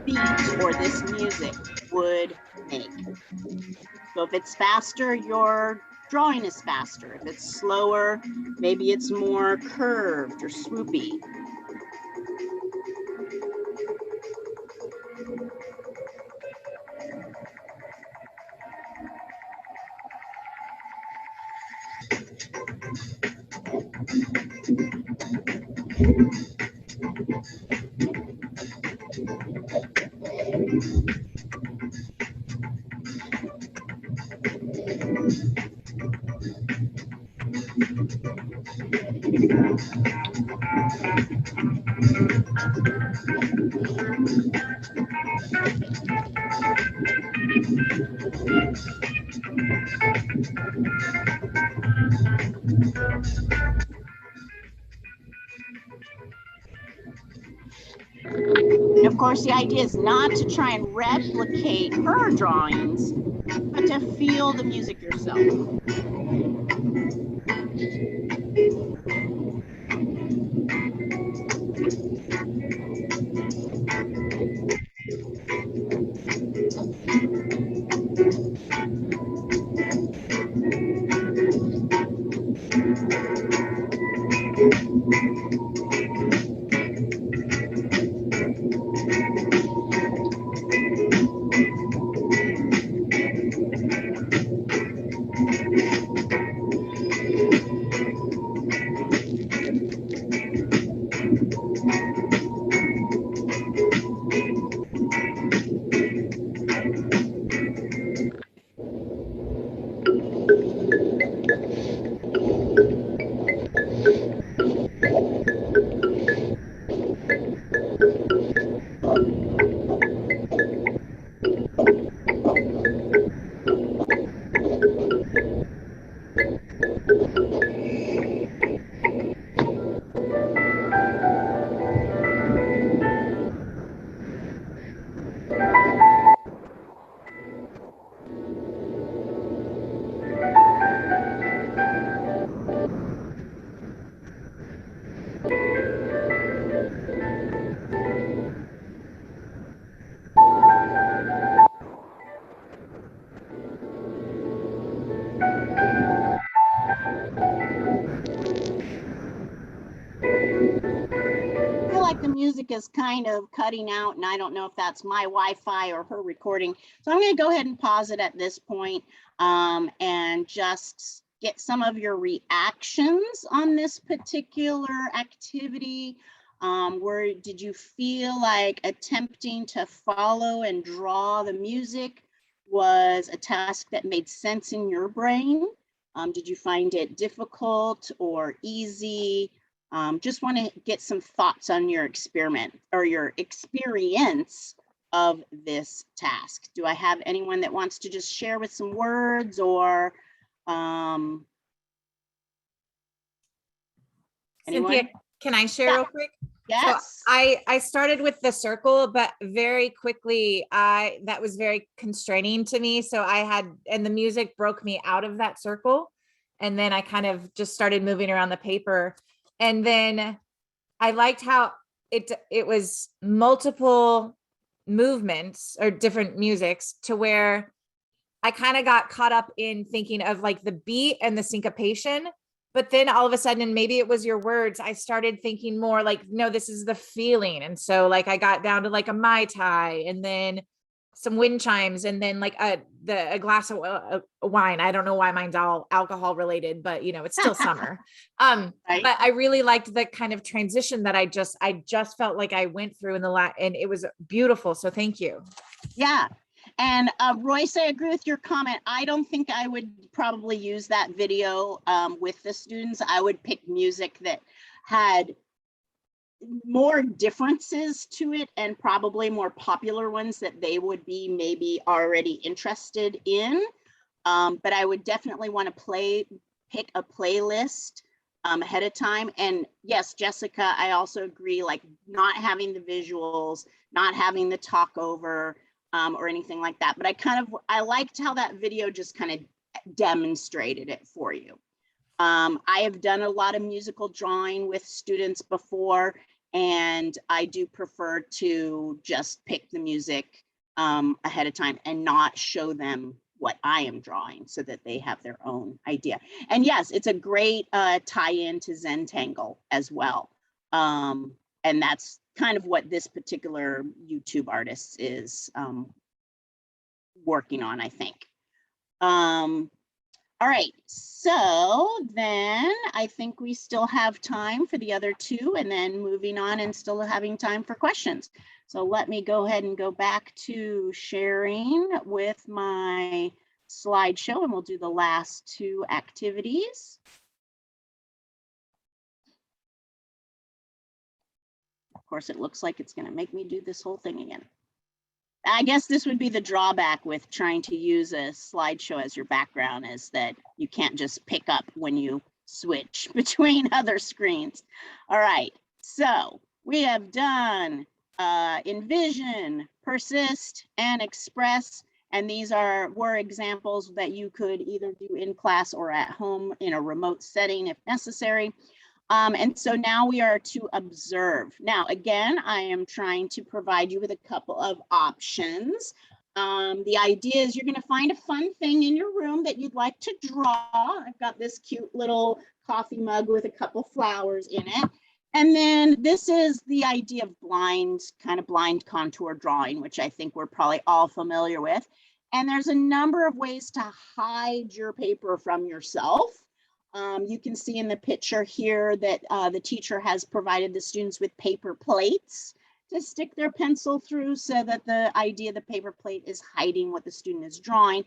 beat or this music would make. So if it's faster, your drawing is faster. If it's slower, maybe it's more curved or swoopy. And of course, the idea is not to try and replicate her drawings, but to feel the music yourself. music is kind of cutting out, and I don't know if that's my Wi-Fi or her recording. So I'm going to go ahead and pause it at this point, and just get some of your reactions on this particular activity. Where did you feel like attempting to follow and draw the music was a task that made sense in your brain? Did you find it difficult or easy? Just want to get some thoughts on your experiment or your experience of this task. Do I have anyone that wants to just share with some words, or anyone? Cynthia, can I share real quick? Yes. So I started with the circle, but very quickly that was very constraining to me. So and the music broke me out of that circle. And then I kind of just started moving around the paper. And then I liked how it was multiple movements or different musics, to where I kind of got caught up in thinking of like the beat and the syncopation. But then all of a sudden, and maybe it was your words, I started thinking more like, no, this is the feeling. And so like I got down to like a Mai Tai, and then some wind chimes, and then like a glass of wine. I don't know why mine's all alcohol related, but you know, it's still summer. Right. But I really liked the kind of transition that I just felt like I went through in and it was beautiful. So thank you. Yeah. And Royce, I agree with your comment. I don't think I would probably use that video with the students. I would pick music that had more differences to it, and probably more popular ones that they would be maybe already interested in. But I would definitely want to pick a playlist ahead of time. And yes, Jessica, I also agree, like not having the visuals, not having the talk over, or anything like that. But I liked how that video just kind of demonstrated it for you. I have done a lot of musical drawing with students before, and I do prefer to just pick the music ahead of time and not show them what I am drawing, so that they have their own idea. And yes, it's a great tie-in to Zentangle as well. And that's kind of what this particular YouTube artist is working on, I think. All right, so then I think we still have time for the other two, and then moving on and still having time for questions. So let me go ahead and go back to sharing with my slideshow, and we'll do the last two activities. Of course, it looks like it's going to make me do this whole thing again. I guess this would be the drawback with trying to use a slideshow as your background, is that you can't just pick up when you switch between other screens. All right, so we have done envision, persist, and express. And these were examples that you could either do in class or at home in a remote setting if necessary. And so now we are to observe. Now, again, I am trying to provide you with a couple of options. The idea is you're going to find a fun thing in your room that you'd like to draw. I've got this cute little coffee mug with a couple flowers in it. And then this is the idea of blind contour drawing, which I think we're probably all familiar with. And there's a number of ways to hide your paper from yourself. You can see in the picture here that the teacher has provided the students with paper plates to stick their pencil through, so that the idea of the paper plate is hiding what the student is drawing.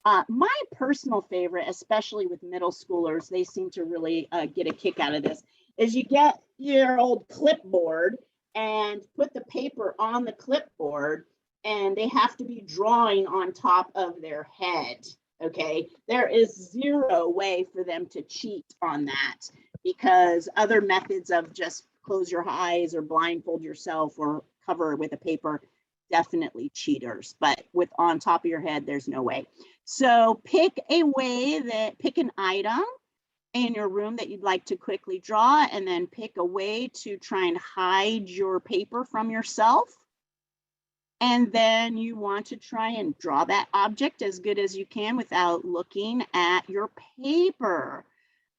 My personal favorite, especially with middle schoolers, they seem to really get a kick out of this, is you get your old clipboard and put the paper on the clipboard, and they have to be drawing on top of their head. Okay, there is zero way for them to cheat on that, because other methods of just close your eyes or blindfold yourself or cover with a paper, definitely cheaters. But with on top of your head, there's no way. So pick an item in your room that you'd like to quickly draw, and then pick a way to try and hide your paper from yourself. And then you want to try and draw that object as good as you can without looking at your paper,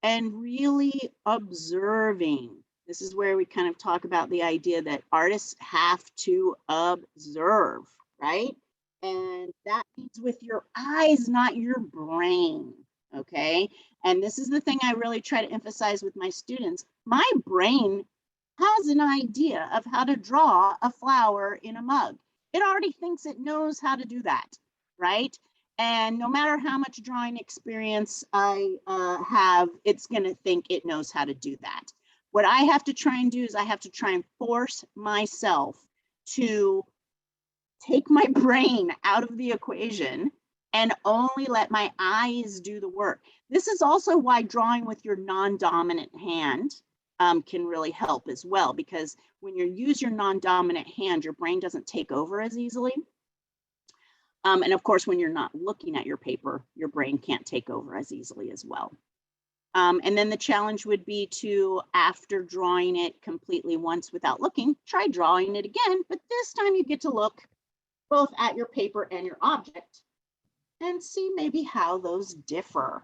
and really observing This is where we kind of talk about the idea that artists have to observe, right? And that means with your eyes, not your brain, okay? And this is the thing I really try to emphasize with my students. My brain has an idea of how to draw a flower in a mug. It already thinks it knows how to do that, right? And no matter how much drawing experience I have, it's gonna think it knows how to do that. What I have to try and do is I have to try and force myself to take my brain out of the equation and only let my eyes do the work. This is also why drawing with your non-dominant hand can really help as well, because when you use your non-dominant hand, your brain doesn't take over as easily. And of course, when you're not looking at your paper, your brain can't take over as easily as well. And then the challenge would be to, after drawing it completely once without looking, try drawing it again, but this time you get to look both at your paper and your object and see maybe how those differ.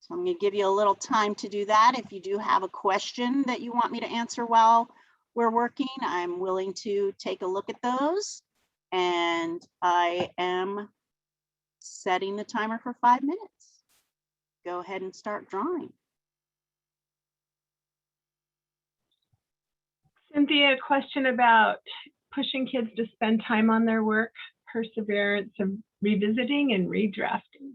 So I'm going to give you a little time to do that. If you do have a question that you want me to answer while we're working, I'm willing to take a look at those. And I am setting the timer for 5 minutes. Go ahead and start drawing. Cynthia, a question about pushing kids to spend time on their work, perseverance, and revisiting and redrafting.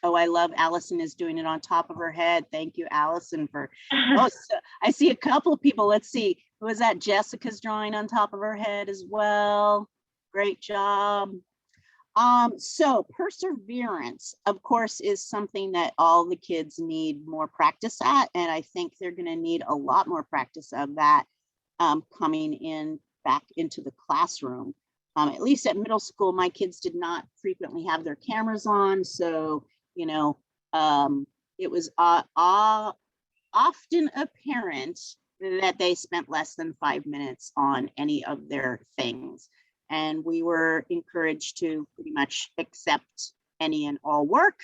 Oh, I love Allison is doing it on top of her head. Thank you, Allison, for, oh, so I see a couple of people. Let's see, who is that? Jessica's drawing on top of her head as well. Great job. So perseverance, of course, is something that all the kids need more practice at. And I think they're going to need a lot more practice of that coming in back into the classroom. At least at middle school, my kids did not frequently have their cameras on. So, you know, it was often apparent that they spent less than 5 minutes on any of their things. And we were encouraged to pretty much accept any and all work.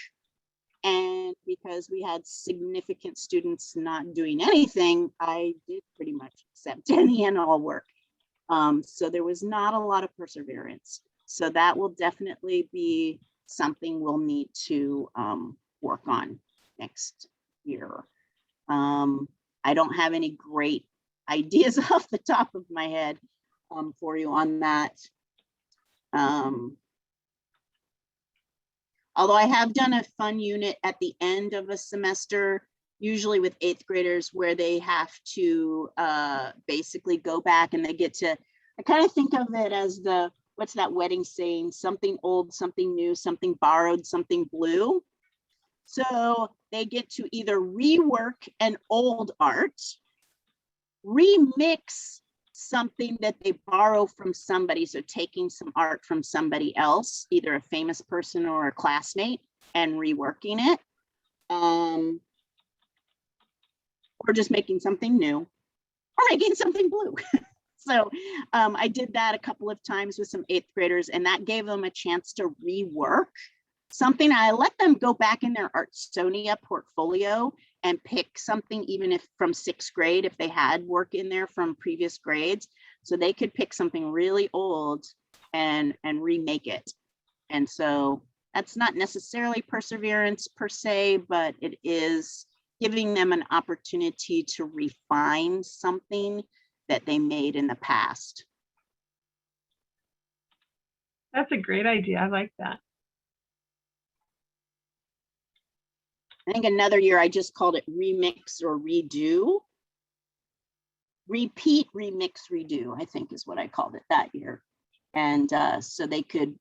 And because we had significant students not doing anything, I did pretty much accept any and all work. So there was not a lot of perseverance. So that will definitely be something we'll need to work on next year. I don't have any great ideas off the top of my head for you on that. Although I have done a fun unit at the end of a semester, usually with 8th graders, where they have to basically go back and they get to, I kind of think of it as the, what's that wedding saying? Something old, something new, something borrowed, something blue. So they get to either rework an old art, remix something that they borrow from somebody. So taking some art from somebody else, either a famous person or a classmate, and reworking it. Or just making something new, or making something blue. So I did that a couple of times with some 8th graders, and that gave them a chance to rework something. I let them go back in their Artsonia portfolio and pick something, even if from 6th grade, if they had work in there from previous grades, so they could pick something really old and remake it. And so that's not necessarily perseverance per se, but it is giving them an opportunity to refine something that they made in the past. That's a great idea. I like that. I think another year I just called it remix or redo. Repeat, remix, redo, I think is what I called it that year. And so they could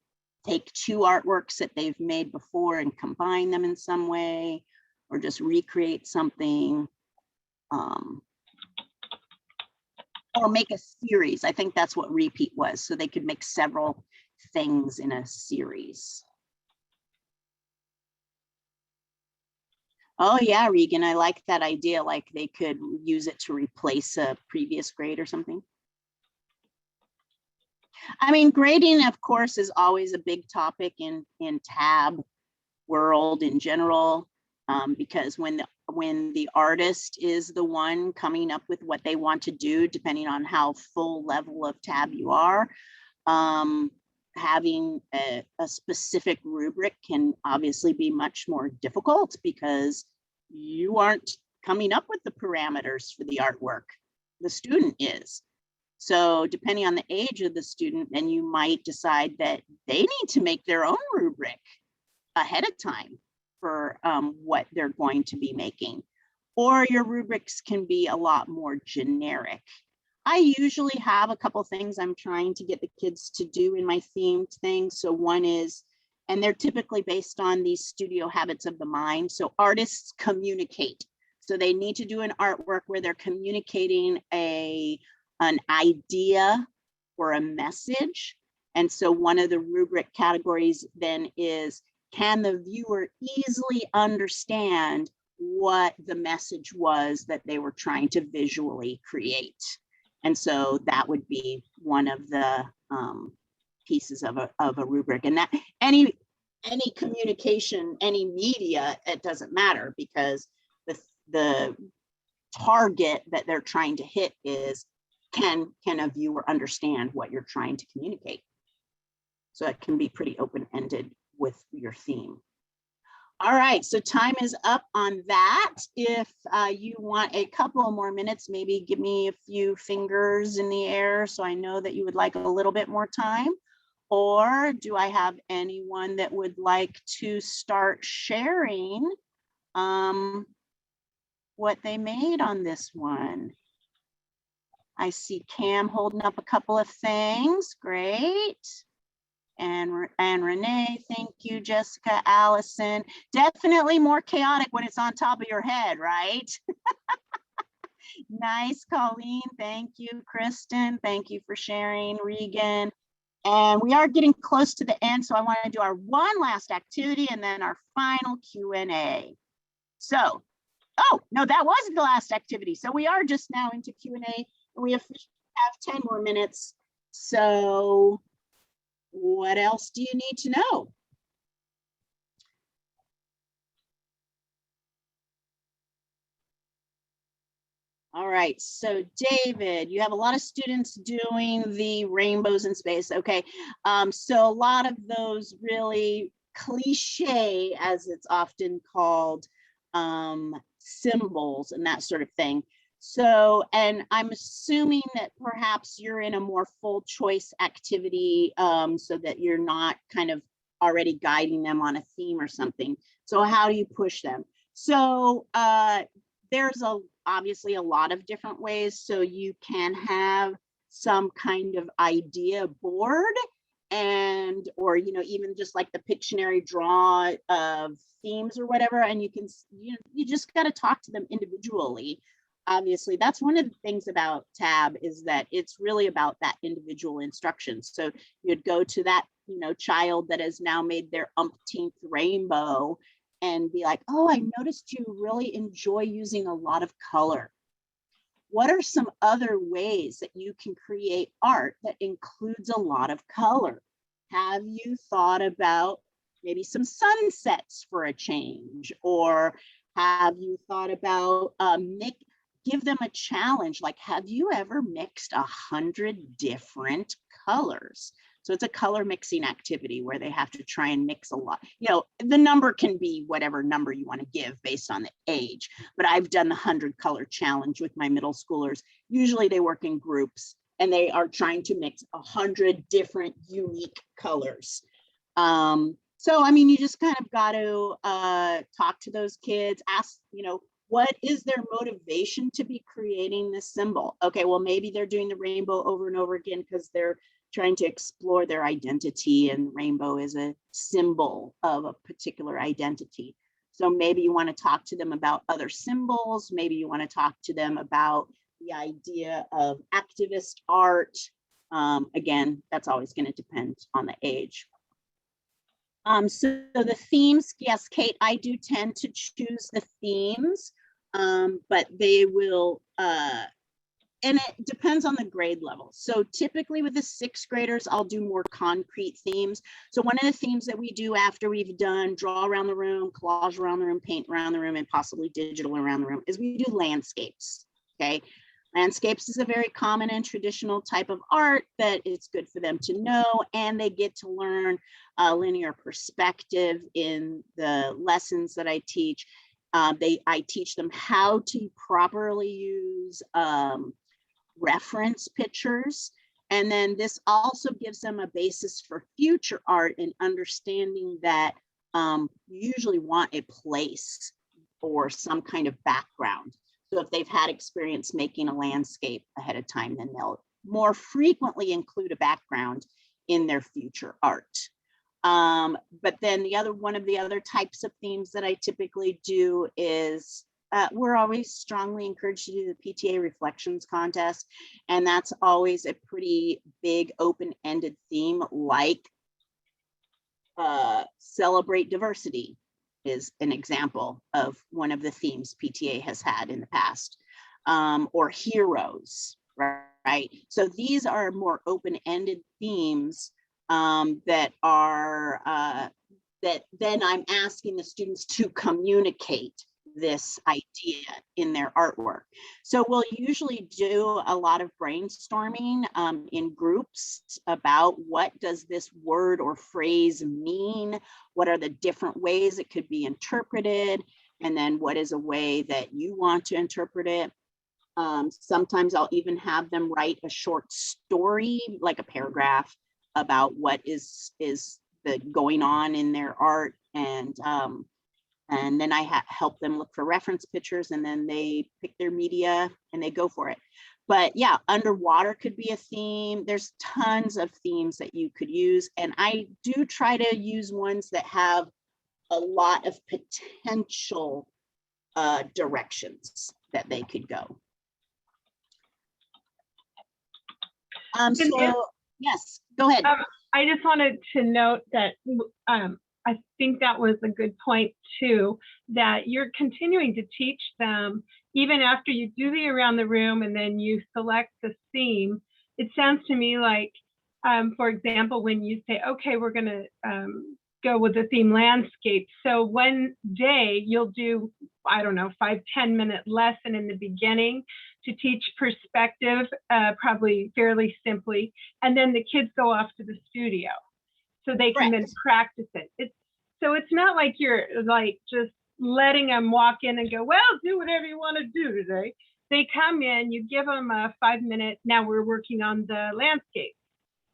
take 2 artworks that they've made before and combine them in some way, or just recreate something, or make a series. I think that's what repeat was. So they could make several things in a series. Oh yeah, Regan, I like that idea. Like they could use it to replace a previous grade or something. I mean, grading, of course, is always a big topic in tab world in general, because when when the artist is the one coming up with what they want to do, depending on how full level of tab you are. Having a specific rubric can obviously be much more difficult because you aren't coming up with the parameters for the artwork. The student is. So depending on the age of the student, then you might decide that they need to make their own rubric ahead of time for what they're going to be making. Or your rubrics can be a lot more generic. I usually have a couple things I'm trying to get the kids to do in my themed things. So one is, and they're typically based on these studio habits of the mind. So artists communicate. So they need to do an artwork where they're communicating an idea or a message. And so one of the rubric categories then is, can the viewer easily understand what the message was that they were trying to visually create? And so that would be one of the pieces of a rubric. And that any communication, any media, it doesn't matter, because the target that they're trying to hit is, can a viewer understand what you're trying to communicate? So it can be pretty open-ended with your theme. All right, so time is up on that. If you want a couple more minutes, maybe give me a few fingers in the air so I know that you would like a little bit more time. Or do I have anyone that would like to start sharing what they made on this one? I see Cam holding up a couple of things. Great. And Renee, thank you. Jessica, Allison. Definitely more chaotic when it's on top of your head, right? Nice, Colleen. Thank you. Kristen, thank you for sharing. Regan. And we are getting close to the end, so I want to do our one last activity and then our final Q&A. So, oh, no, that wasn't the last activity. So we are just now into Q&A, and we have 10 more minutes. So what else do you need to know? All right, so David, you have a lot of students doing the rainbows in space. Okay, so a lot of those really cliche, as it's often called, symbols and that sort of thing. So, and I'm assuming that perhaps you're in a more full choice activity so that you're not kind of already guiding them on a theme or something. So how do you push them? So there's obviously a lot of different ways. So you can have some kind of idea board, and or even just like the Pictionary draw of themes or whatever, and you can you just got to talk to them individually. Obviously, that's one of the things about Tab, is that it's really about that individual instruction. So you'd go to that child that has now made their umpteenth rainbow and be like, oh, I noticed you really enjoy using a lot of color. What are some other ways that you can create art that includes a lot of color? Have you thought about maybe some sunsets for a change? Or have you thought about give them a challenge, like, have you ever mixed 100 different colors? So it's a color mixing activity where they have to try and mix a lot. The number can be whatever number you want to give based on the age, but I've done the 100 color challenge with my middle schoolers. Usually they work in groups and they are trying to mix 100 different unique colors. So, I mean, you just kind of got to talk to those kids, ask, what is their motivation to be creating this symbol? Okay, well, maybe they're doing the rainbow over and over again because they're trying to explore their identity, and rainbow is a symbol of a particular identity. So maybe you want to talk to them about other symbols. Maybe you want to talk to them about the idea of activist art. Again, that's always going to depend on the age. So the themes, yes, Kate, I do tend to choose the themes, but they will and it depends on the grade level. So typically with the 6th graders, I'll do more concrete themes. So one of the themes that we do after we've done draw around the room, collage around the room, paint around the room, and possibly digital around the room is we do landscapes, okay? Landscapes is a very common and traditional type of art that it's good for them to know, and they get to learn linear perspective in the lessons that I teach. I teach them how to properly use reference pictures. And then this also gives them a basis for future art and understanding that you usually want a place or some kind of background. So if they've had experience making a landscape ahead of time, then they'll more frequently include a background in their future art. But then one of the other types of themes that I typically do is we're always strongly encouraged to do the PTA reflections contest. And that's always a pretty big open-ended theme, like celebrate diversity is an example of one of the themes PTA has had in the past, or heroes, right? So these are more open-ended themes that are, that then I'm asking the students to communicate this idea in their artwork. So we'll usually do a lot of brainstorming in groups about what does this word or phrase mean? What are the different ways it could be interpreted? And then what is a way that you want to interpret it? Sometimes I'll even have them write a short story, like a paragraph, about what is the going on in their art, and then I help them look for reference pictures, and then they pick their media and they go for it. But yeah, underwater could be a theme. There's tons of themes that you could use, and I do try to use ones that have a lot of potential directions that they could go. So yes, go ahead. I just wanted to note that I think that was a good point too, that you're continuing to teach them even after you do the around the room and then you select the theme. It sounds to me like, for example, when you say, okay, we're going to go with the theme landscape. So one day you'll do, I don't know, 5-10 minute lesson in the beginning to teach perspective, probably fairly simply. And then the kids go off to the studio so they can then practice it. So it's not like you're like just letting them walk in and go, well, do whatever you want to do today. They come in, you give them a 5-minute, now we're working on the landscape,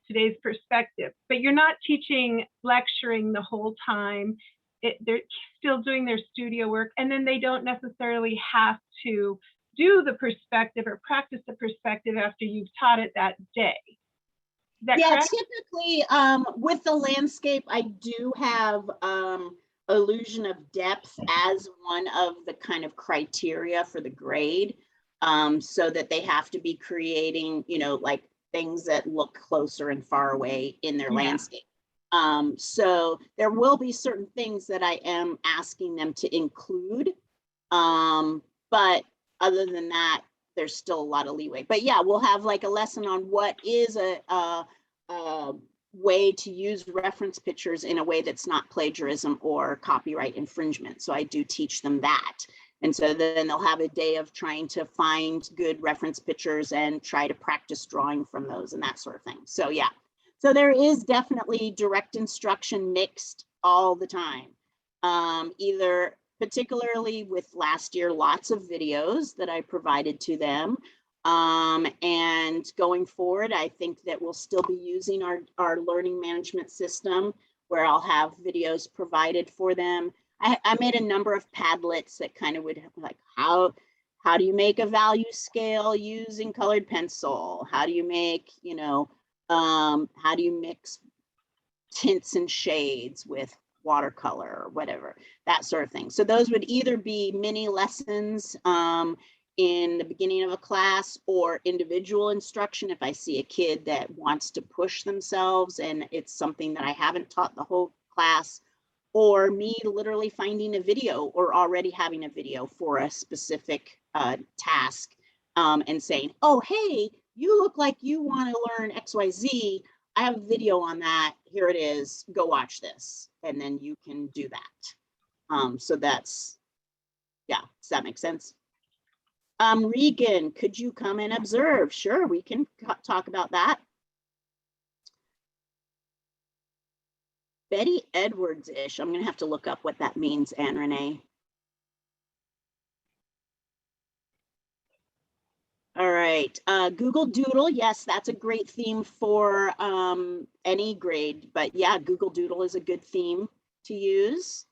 today's perspective, but you're not teaching, lecturing the whole time. They're still doing their studio work, and then they don't necessarily have to do the perspective or practice the perspective after you've taught it that day. Is that correct? Typically with the landscape, I do have illusion of depth as one of the kind of criteria for the grade, so that they have to be creating, you know, like things that look closer and far away in their landscape. So there will be certain things that I am asking them to include, but other than that, there's still a lot of leeway. But yeah, we'll have like a lesson on what is a way to use reference pictures in a way that's not plagiarism or copyright infringement. So I do teach them that. And so then they'll have a day of trying to find good reference pictures and try to practice drawing from those and that sort of thing. So yeah, so there is definitely direct instruction mixed all the time. Either particularly with last year, lots of videos that I provided to them. And going forward, I think that we'll still be using our learning management system where I'll have videos provided for them. I made a number of Padlets that kind of would like, how do you make a value scale using colored pencil? How do you make, you know, how do you mix tints and shades with watercolor or whatever, that sort of thing. So those would either be mini lessons in the beginning of a class or individual instruction if I see a kid that wants to push themselves and it's something that I haven't taught the whole class, or me literally finding a video or already having a video for a specific task and saying, oh, hey, you look like you want to learn XYZ. I have a video on that. Here it is. Go watch this. And then you can do that. So that's, yeah, does that make sense? Regan, could you come and observe? Sure, we can talk about that. Betty Edwards-ish. I'm gonna have to look up what that means, Anne Renee. All right, Google Doodle. Yes, that's a great theme for any grade, but yeah, Google Doodle is a good theme to use.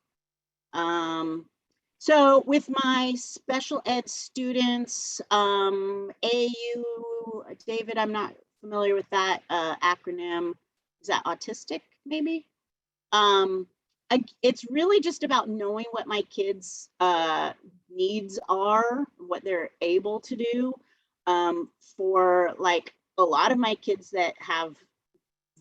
So with my special ed students, AU, David, I'm not familiar with that acronym. Is that autistic, maybe? It's really just about knowing what my kids' needs are, what they're able to do. For like a lot of my kids that have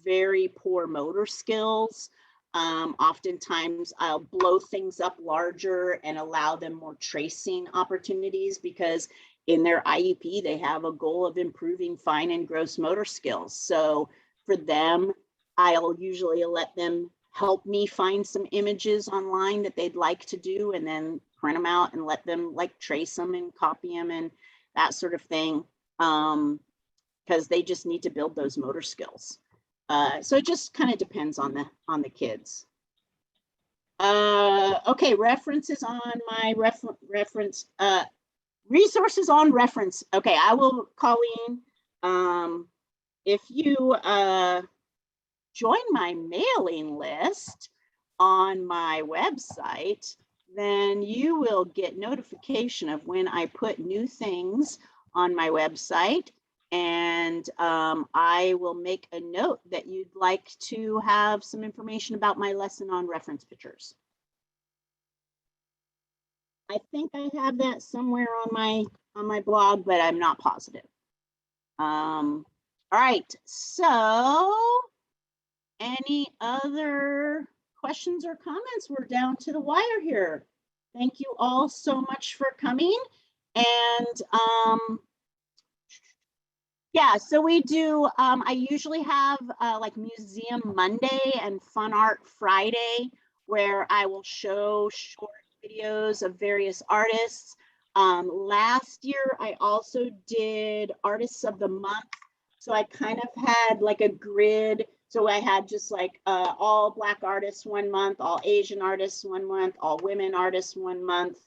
very poor motor skills, oftentimes I'll blow things up larger and allow them more tracing opportunities, because in their IEP, they have a goal of improving fine and gross motor skills. So for them, I'll usually let them help me find some images online that they'd like to do, and then print them out and let them like trace them and copy them and that sort of thing, because they just need to build those motor skills. So it just kind of depends on the kids. Okay, references on my reference, resources on reference. Okay, I will, Colleen, if you join my mailing list on my website, then you will get notification of when I put new things on my website. And I will make a note that you'd like to have some information about my lesson on reference pictures. I think I have that somewhere on my blog, but I'm not positive. All right, so any other questions or comments? We're down to the wire here. Thank you all so much for coming. And yeah, so we do, I usually have like Museum Monday and Fun Art Friday, where I will show short videos of various artists. Last year, I also did Artists of the Month. So I kind of had like a grid. So I had just like all Black artists 1 month, all Asian artists 1 month, all women artists 1 month.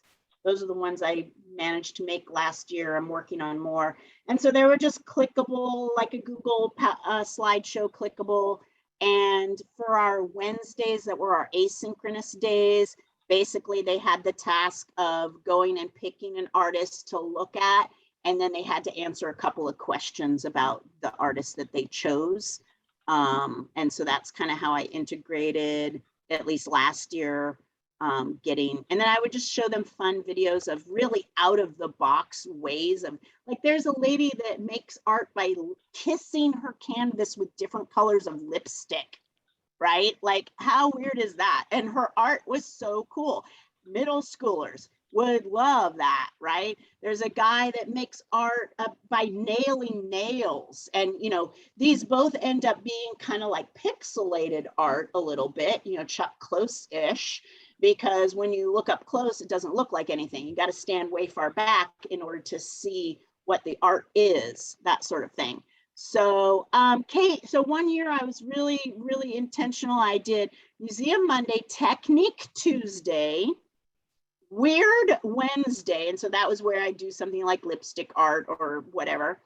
Those are the ones I managed to make last year. I'm working on more. And so they were just clickable, like a Google slideshow clickable. And for our Wednesdays that were our asynchronous days, basically they had the task of going and picking an artist to look at. And then they had to answer a couple of questions about the artist that they chose. And so that's kind of how I integrated, at least last year, and then I would just show them fun videos of really out of the box ways of, like, there's a lady that makes art by kissing her canvas with different colors of lipstick, right? Like, how weird is that? And her art was so cool. Middle schoolers would love that, right? There's a guy that makes art by nailing nails. And, you know, these both end up being kind of like pixelated art a little bit, you know, Chuck Close-ish, because when you look up close, it doesn't look like anything. You got to stand way far back in order to see what the art is, that sort of thing. So, Kate, so 1 year I was really, really intentional. I did Museum Monday, Technique Tuesday, Weird Wednesday. And so that was where I do something like lipstick art or whatever.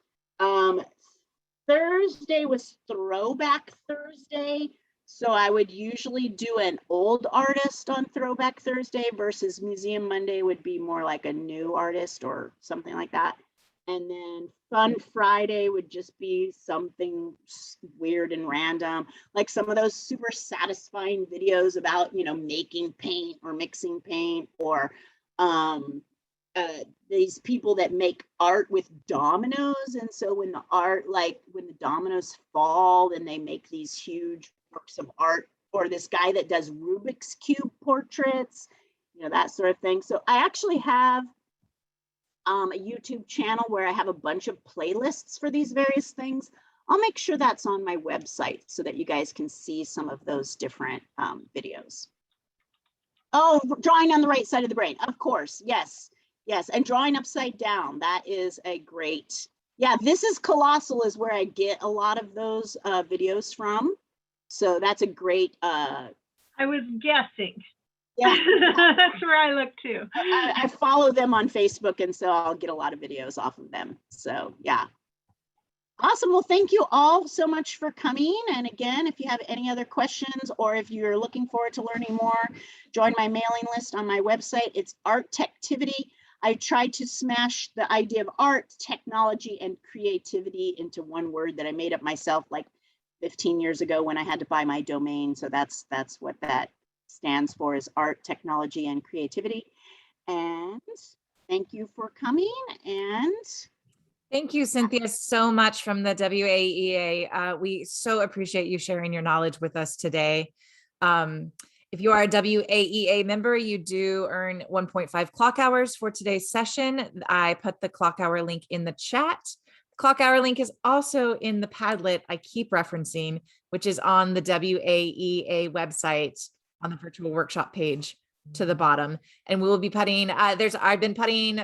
Thursday was Throwback Thursday. So I would usually do an old artist on Throwback Thursday versus Museum Monday would be more like a new artist or something like that. And then Fun Friday would just be something weird and random, like some of those super satisfying videos about, you know, making paint or mixing paint, or these people that make art with dominoes. And so when the art, like when the dominoes fall, then they make these huge works of art, or this guy that does Rubik's Cube portraits, you know, that sort of thing. So I actually have a YouTube channel where I have a bunch of playlists for these various things. I'll make sure that's on my website so that you guys can see some of those different videos. Oh, drawing on the right side of the brain. Of course. Yes. Yes. And drawing upside down. That is a great, yeah, this is Colossal is where I get a lot of those videos from. So that's a great. I was guessing. Yeah. That's where I look too. I follow them on Facebook, and so I'll get a lot of videos off of them. So yeah. Awesome. Well, thank you all so much for coming. And again, if you have any other questions or if you're looking forward to learning more, join my mailing list on my website. It's Art Techtivity. I tried to smash the idea of art, technology, and creativity into one word that I made up myself like 15 years ago when I had to buy my domain. So that's what that stands for, is art, technology, and creativity. And thank you for coming. And Thank you, Cynthia, so much from the WAEA. We so appreciate you sharing your knowledge with us today. If you are a WAEA member, you do earn 1.5 clock hours for today's session. I put the clock hour link in the chat. The clock hour link is also in the Padlet I keep referencing, which is on the WAEA website on the virtual workshop page to the bottom. And we will be putting, I've been putting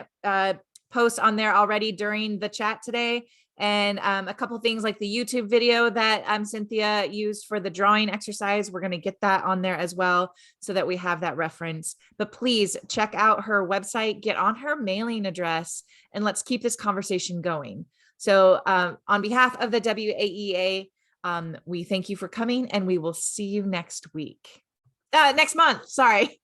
posts on there already during the chat today. And a couple things like the YouTube video that Cynthia used for the drawing exercise. We're going to get that on there as well so that we have that reference. But please check out her website, get on her mailing address, and let's keep this conversation going. So on behalf of the WAEA, we thank you for coming, and we will see you next week. Next month, sorry.